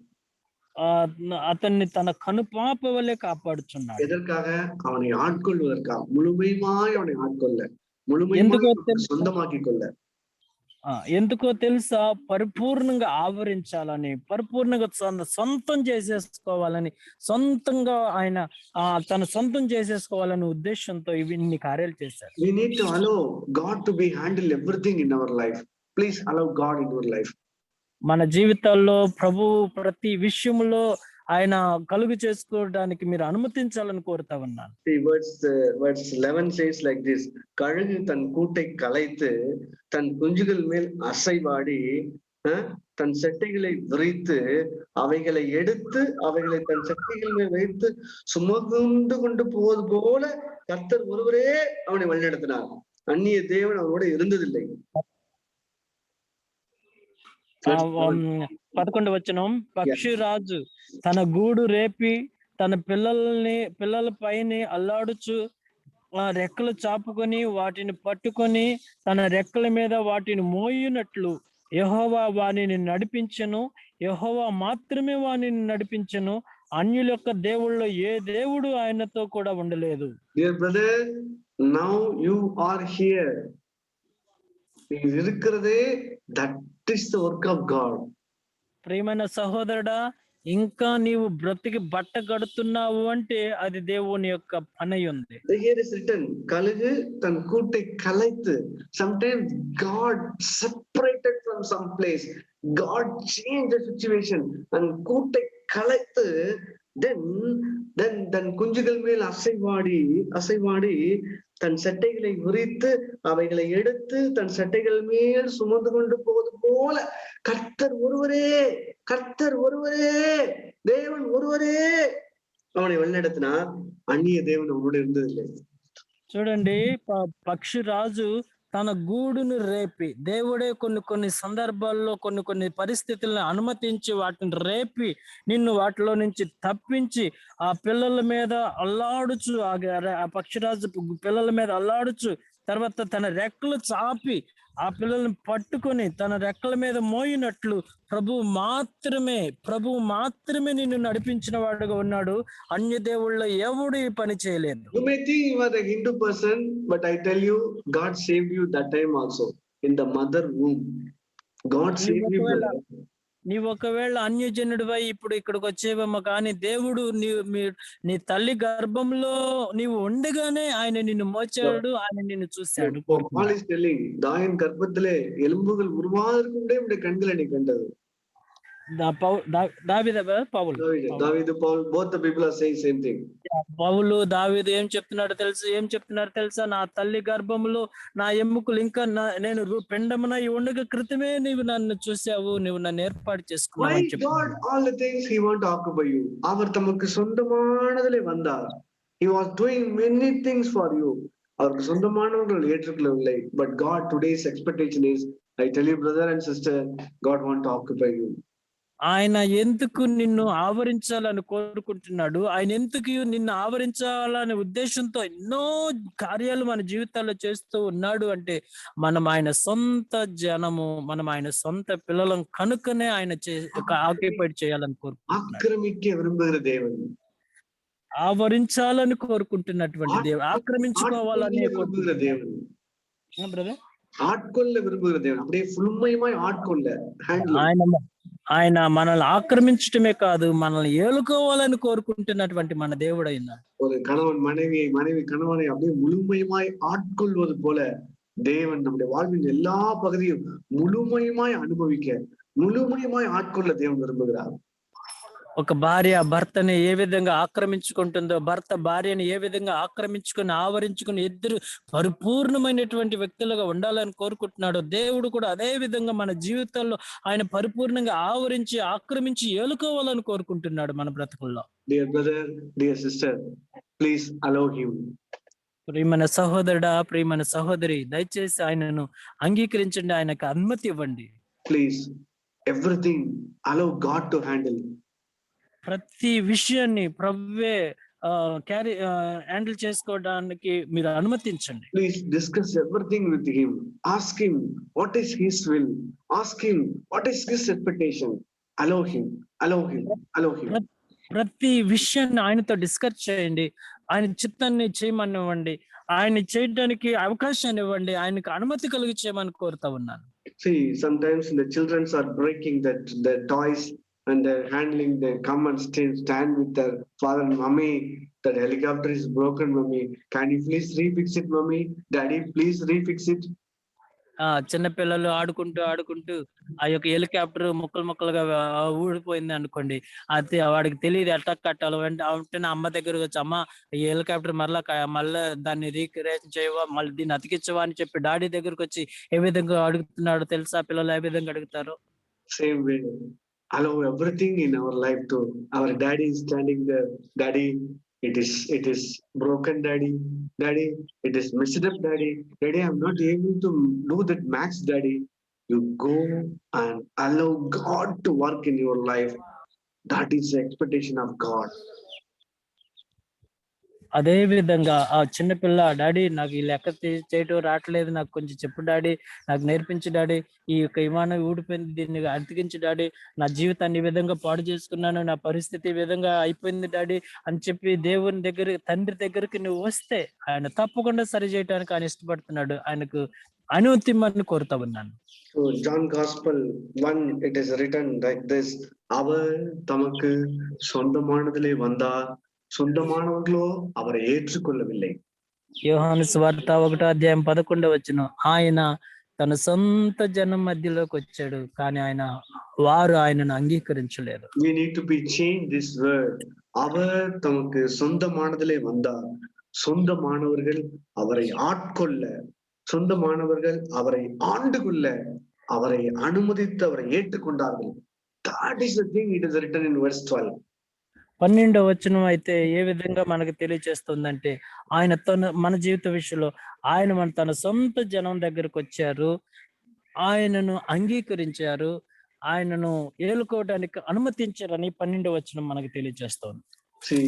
అతన్ని తన కనుపాప వలె కాపాడుచున్నాడు. எதற்காக? அவனை ஆட்கொள்வதற்காக. முழுமையுமாய் அவனை ஆட்கொள்ள, முழுமையுமாய் சொந்தமாக்கிக் கொள்ள. ఎందుకో తెలుసా? పరిపూర్ణంగా ఆవరించాలని, పరిపూర్ణంగా సొంతం చేసేసుకోవాలని, సొంతంగా ఆయన తన సొంతం చేసేసుకోవాలనే ఉద్దేశంతో ఇన్ని కార్యాలు చేశారు. We need to allow God to be handle everything in our life. Please allow God in your life. మన జీవితాల్లో ప్రభు ప్రతి విషయంలో ఆయన కలుగు చేసుకోవడానికి మీరు అనుమతించాలని కోరుతా ఉన్నాను. See, verse 11 says like this: கழுகு தன் கூட்டை கலைத்து தன் குஞ்சுகள் மேல் அசைவாடி தன் செட்டைகளை விரித்து அவைகளை எடுத்து அவைகளை தன் செட்டைகள் மேல் வைத்து சுமந்து கொண்டு போவது போல கர்த்தர் ஒருவரே அவனை வழிநடத்தினார். அந்நிய தேவன் அவனோட இருந்ததில்லை. 11వ వచనం, పక్షిరాజు తన గూడు రేపి తన పిల్లల పైన అల్లాడుచు రెక్కలు చాపుకొని వాటిని పట్టుకొని తన రెక్కల మీద వాటిని మోయినట్లు యెహోవా వానిని నడిపించెను. యెహోవా మాత్రమే వానిని నడిపించెను. అన్యుల యొక్క దేవుళ్ళలో ఏ దేవుడు ఆయనతో కూడా ఉండలేదు. Dear brother, now you are here. இருக்கிறதே, that is the work of God. ప్రియమైన సహోదరుడా, ఇంకా నీవు బ్రతికి బట్ట కడుతున్నావు అంటే అది దేవుని యొక్క పని ఉంది. Here is written, కలుగు తన కూటై కలైతు. Sometimes God separated from some place. God changed the situation and கூட்டை கலைத்து then குஞ்சுகள் மேல் அசைவாடி தன் சட்டைகளை விரித்து அவைகளை எடுத்து தன் சட்டைகள் மேல் சுமந்து கொண்டு போவது போல கர்த்தர் ஒருவரே தேவன் ஒருவரே அவனை வழிநடத்தினார். அந்நிய தேவன் அவனோட இருந்ததில்லை. చూడండి, పక్షిరాజు తన గూడును రేపి, దేవుడే కొన్ని సందర్భాల్లో కొన్ని పరిస్థితులను అనుమతించి వాటిని రేపి నిన్ను వాటిలో నుంచి తప్పించి ఆ పిల్లల మీద అల్లాడుచు, ఆ పక్షిరాజు పిల్లల మీద అల్లాడుచు, తర్వాత తన రెక్కలు చాపి ఆ పిల్లల్ని పట్టుకొని తన రెక్కల మీద మోయినట్లు ప్రభు మాత్రమే నిన్ను నడిపించిన వాడుగా ఉన్నాడు. అన్య దేవుళ్ళ ఎవడు ఈ పని చేయలేదు. You may think you are a Hindu person, but I tell you, God saved you that time also in the mother womb. God saved you. నీవు ఒకవేళ అన్యజనుడివై ఇప్పుడు ఇక్కడికి వచ్చేవేమో, కానీ దేవుడు నీ తల్లి గర్భంలో నీవు ఉండగానే ఆయన నిన్ను మోచాడు, ఆయన నిన్ను చూశాడు. Paul is telling, தாயின் கர்ப்பத்திலே எலும்புகள் உருவாவதற்கு முன்னே உடைய கண்களை நீ கண்டது. దావీదు, Paul, both the people are saying same thing. పౌలు, దావీదు ఏం చెప్తున్నారు తెలుసా? నా తల్లి గర్భములో నా ఎముకలు ఇంకా నేను పిండమున ఉండగా క్రితమే నీవు నన్ను చూసావు, నువ్వు నన్ను ఏర్పాటు చేసుకున్నావు అని God, all the things he want to occupy you. அவர் தமக்கு சொந்தமானதிலே வந்தார். He was doing many things for you. அவருக்கு சொந்தமானவர்கள் ஏற்றுக்கொள்ளவில்லை. But God, today's expectation is, I tell you brother and sister, God want to occupy you. ఆయన ఎందుకు నిన్ను ఆవరించాలని కోరుకుంటున్నాడు? ఆయన ఎందుకు నిన్ను ఆవరించాలనే ఉద్దేశంతో ఎన్నో కార్యాలు మన జీవితాల్లో చేస్తూ ఉన్నాడు అంటే, మనం ఆయన సొంత జనము, మనం ఆయన సొంత పిల్లలం కనుకనే ఆయన ఆక్యుపైడ్ చేయాలని కోరుకుంటున్నాడు. ఆవరించాలని కోరుకుంటున్నటువంటి దేవుడు, ఆక్రమించుకోవాలని కోరుకుంటున్న దేవుడు. ஆட்கொள்ள விரும்புகிற தேவன், அப்படியே ஃபுல்மையுமாய் ஆட்கொள்ள, ఆయన మనల్ని ఆక్రమించటమే కాదు, మనల్ని ఏలుకోవాలని కోరుకుంటున్నటువంటి మన దేవుడు అయిన ஒரு கணவன் மனைவி கணவனை அப்படியே முழுமையுமாய் ஆட்கொள்வது போல தேவன் நம்முடைய வாழ்வின் எல்லா பகுதியும் முழுமையுமாய் அனுபவிக்க, முழுமையுமாய் ஆட்கொள்ள தேவன் விரும்புகிறார். ఒక భార్య భర్తని ఏ విధంగా ఆక్రమించుకుంటుందో, భర్త భార్యని ఏ విధంగా ఆక్రమించుకొని ఆవరించుకుని ఇద్దరు పరిపూర్ణమైనటువంటి వ్యక్తులుగా ఉండాలని కోరుకుంటున్నాడో, దేవుడు కూడా అదే విధంగా మన జీవితాల్లో ఆయన పరిపూర్ణంగా ఆవరించి ఆక్రమించి ఏలుకోవాలని కోరుకుంటున్నాడు మన బ్రతుకుల్లో. Dear brother, dear sister, please allow him. ప్రియమైన సహోదరుడా, ప్రియమైన సహోదరి, దయచేసి ఆయనను అంగీకరించండి, ఆయనకు అనుమతి ఇవ్వండి. Please, everything allow God to handle. ప్రతి విషయాన్ని ప్రభువే హ్యాండిల్ చేసుకోవడానికి మీరు అనుమతించండి. Please discuss everything with him. Ask him what is his will. Ask him what is his expectation. Allow him, allow him, allow him. ప్రతి విషయాన్ని ఆయనతో డిస్కస్ చేయండి, ఆయన చిత్తాన్ని చేయమనివ్వండి, ఆయన చేయడానికి అవకాశాన్ని ఇవ్వండి, ఆయనకు అనుమతి కలిగి చేయమని కోరుతా ఉన్నాను. See, sometimes the children are breaking the toys and they're handling, they come and stand with their father and mommy. That helicopter is broken, mommy. Can you please refix it, mommy? Daddy, please refix it. చిన్న పిల్లలు ఆడుకుంటూ ఆ యొక్క helicopter ముక్కలుగా ఊడిపోయింది అనుకోండి, అది వాడికి తెలియదు ఎట్లా కట్టాలో. వెంటనే అమ్మ దగ్గరకు వచ్చి, అమ్మ ఈ హెలికాప్టర్ మళ్ళా దాన్ని రీక్రియేషన్ చేయవా, మళ్ళీ దీన్ని అతికించవా అని చెప్పి డాడీ దగ్గరకు వచ్చి ఏ విధంగా అడుగుతున్నాడో తెలుసా పిల్లలు ఏ విధంగా అడుగుతారో. Same way, allow everything in our life to our daddy is standing there. Daddy, it is broken, daddy. Daddy, it is messed up, daddy. Daddy, I'm not able to do that max, daddy. You go and allow God to work in your life. That is the expectation of God. అదే విధంగా ఆ చిన్నపిల్ల, daddy నాకు ఈ లెక్క చేయటం రావట్లేదు, నాకు కొంచెం చెప్పు డాడీ, నాకు నేర్పించు డాడీ, ఈ యొక్క విమానం ఊడిపోయింది, దీన్ని అతికించు డాడీ, నా జీవితాన్ని ఈ విధంగా పాడు చేసుకున్నాను, నా పరిస్థితి ఈ విధంగా అయిపోయింది డాడీ అని చెప్పి తండ్రి దగ్గరికి నువ్వు వస్తే ఆయన తప్పకుండా సరి చేయడానికి ఆయన ఇష్టపడుతున్నాడు. ఆయనకు అనుమతి ఇమ్మని కోరుతా ఉన్నాను. So John Gospel 1, it is written like this: அவர் தமக்கு சொந்தமானதிலே வந்தார், சொந்தமானவர்களோ அவரை ஏற்றுக்கொள்ளவில்லை. యోహాను సువార్త 1:11 ఆయన తన సొంత జనం మధ్యలోకి వచ్చాడు, కానీ వారు ఆయనను అంగీకరించలేదు. We need to be changed this word. அவர் தமக்கு சொந்தமானதிலே வந்தார், சொந்தமானவர்கள் அவரை ஆட்கொள்ள, சொந்தமானவர்கள் அவரை ஆண்டு கொள்ள அவரை அனுமதித்து அவரை ஏற்றுக்கொண்டார்கள். That is the thing, it is written in verse 12. 12వ వచనం అయితే ఏ విధంగా మనకు తెలియజేస్తుందంటే, ఆయన మన జీవిత విషయంలో ఆయన తన సొంత జనం దగ్గరకు వచ్చారు, ఆయనను అంగీకరించారు, ఆయనను ఏలుకోవడానికి అనుమతించారని 12వ వచనం మనకు తెలియజేస్తుంది. See,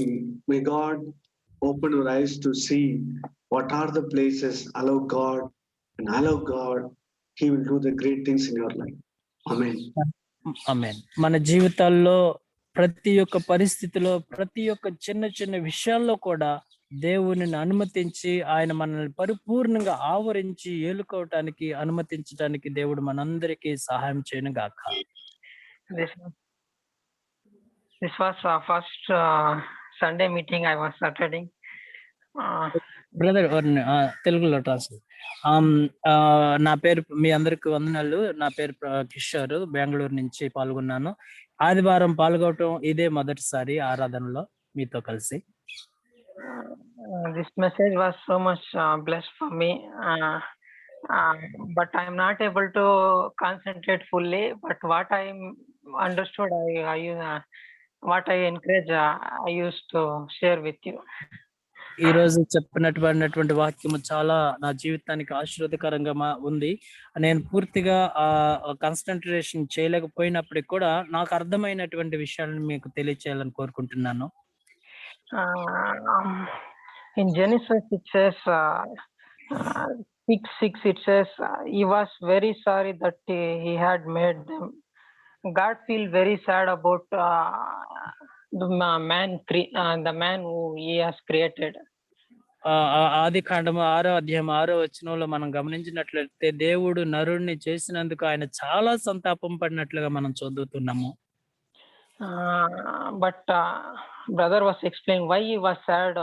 may God open your eyes to see what are the places. Allow God, and allow God, he will do the great things in your life. Amen. ఆమేన్. మన జీవితాల్లో ప్రతి ఒక్క పరిస్థితిలో, ప్రతి ఒక్క చిన్న విషయాల్లో కూడా దేవునిని అనుమతించి ఆయన మనల్ని పరిపూర్ణంగా ఆవరించి ఏలుకోవటానికి అనుమతించడానికి దేవుడు మనందరికీ సహాయం చేయను గాక. This was first Sunday meeting I was attending. Brother తెలుగులో ట్రాన్స్లేట్. నా పేరు, మీ అందరికి వందనాలు. నా పేరు కిషోర్, బెంగళూరు నుంచి పాల్గొన్నాను. ఆదివారం పాల్గొనడం ఇదే మొదటిసారి ఆరాధనలో మీతో కలిసి. This message was so much blessed for me, but I am not able to concentrate fully. But what I understood, what I encourage, I used to share with you. ఈ రోజు చెప్పినటువంటి వాక్యము చాలా నా జీవితానికి ఆశీర్వాదకరంగా ఉంది. నేను పూర్తిగా కాన్సంట్రేషన్ చేయలేకపోయినప్పటికీ కూడా నాకు అర్థమైనటువంటి విషయాలను మీకు తెలియచేయాలని కోరుకుంటున్నాను. In Genesis it says 6:6 it says he was very sorry that he had made them. God feel very sad about the man who he has created. ఆది కాండము 6వ అధ్యాయం 6వ వచనంలో మనం గమనించినట్లయితే దేవుడు నరుడిని చేసినందుకు ఆయన చాలా సంతాపం పడినట్లుగా మనం చదువుతున్నాము. But brother was explaining why he was sad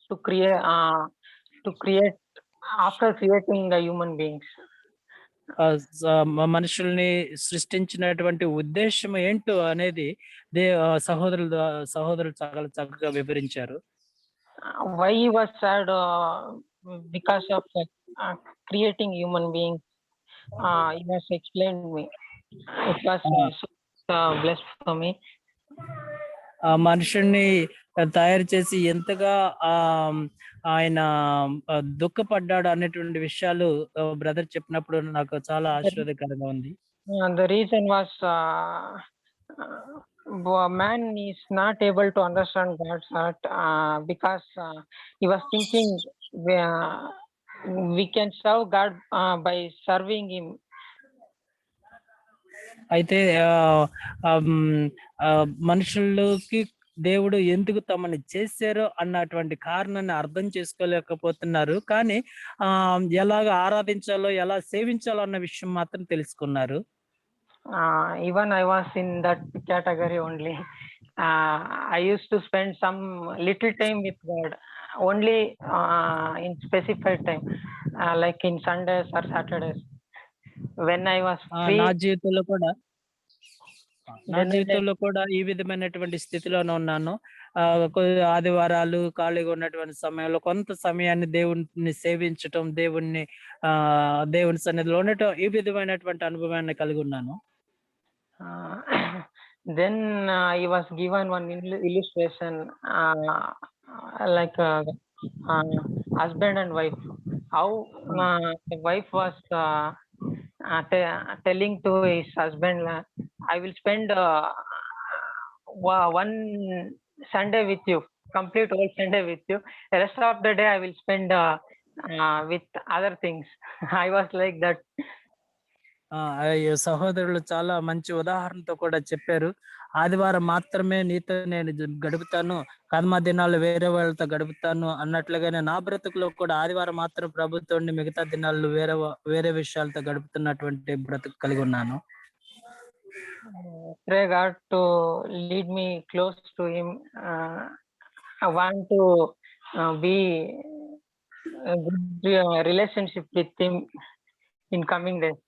to create after creating the human beings. మనుషుల్ని సృష్టించినటువంటి ఉద్దేశం ఏంటో అనేది సహోదరులు చాలా చక్కగా వివరించారు. Why he was sad? Because of creating human beings. He was explained me. It was so blessed for me. ఆ మనుషుణ్ణి తయారు చేసి ఎంతగా ఆ ఆయన దుఃఖపడ్డాడు అనేటువంటి విషయాలు బ్రదర్ చెప్పినప్పుడు నాకు చాలా ఆశీర్వాదకరంగా ఉంది. The reason was man is not able to understand God's heart because he was thinking we can serve God by serving Him. అయితే మనుషుల్లోకి దేవుడు ఎందుకు తమని చేశారో అన్నటువంటి కారణాన్ని అర్థం చేసుకోలేకపోతున్నారు. కానీ ఎలాగ ఆరాధించాలో, ఎలా సేవించాలో అన్న విషయం మాత్రం తెలుసుకున్నారు. Even I was in that category only. I used to spend some little time with God only in specified time, like in Sundays or Saturdays. When I was free, నా జీవితంలో కూడా ఈ విధమైనటువంటి స్థితిలోనే ఉన్నాను. ఆదివారాలు ఖాళీగా ఉన్నటువంటి సమయంలో కొంత సమయాన్ని దేవుణ్ణి సేవించటం, దేవుని సన్నిధిలో ఉండటం, ఈ విధమైనటువంటి అనుభవాన్ని కలిగి ఉన్నాను. then he was given one illustration like husband and wife. How the wife was telling to his husband, I will spend one Sunday with you, complete whole Sunday with you. The rest of the day I will spend with other things. I was like that. సహోదరులు చాలా మంచి ఉదాహరణతో కూడా చెప్పారు. ఆదివారం మాత్రమే నీతో నేను గడుపుతాను, కర్మ దినాలు వేరే వాళ్ళతో గడుపుతాను అన్నట్లుగానే నా బ్రతుకులో కూడా ఆదివారం మాత్రం ప్రభుత్వం మిగతా దినాలు వేరే విషయాలతో గడుపుతున్నటువంటి బ్రతుకు కలిగి ఉన్నాను. Pray God to lead me close to Him. I want to be a good relationship with Him in coming days.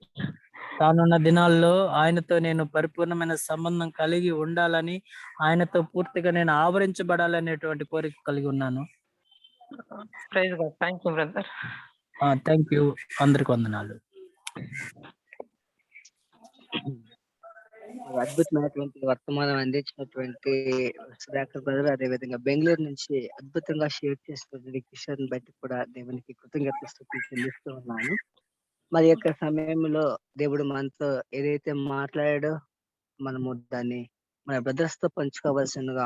రానున్న దినాల్లో ఆయనతో నేను పరిపూర్ణమైన సంబంధం కలిగి ఉండాలని, ఆయనతో పూర్తిగా నేను ఆవరించబడాలనేటువంటి కోరిక కలిగి ఉన్నాను. Praise God. Thank you, brother. Thank you. అందరికి వందనాలు. అద్భుతమైనటువంటి వర్తమానం అందించినటువంటి సుధాకర్ బ్రదర్, అదే విధంగా బెంగళూరు నుంచి అద్భుతంగా షేర్ చేసినటువంటి కిషోర్ బట్టి కూడా దేవునికి కృతజ్ఞతలు చెల్లిస్తూ ఉన్నాను. మరి యొక్క సమయంలో దేవుడు మనతో ఏదైతే మాట్లాడాడో మనము దాన్ని మన బ్రదర్స్ తో పంచుకోవాల్సిందిగా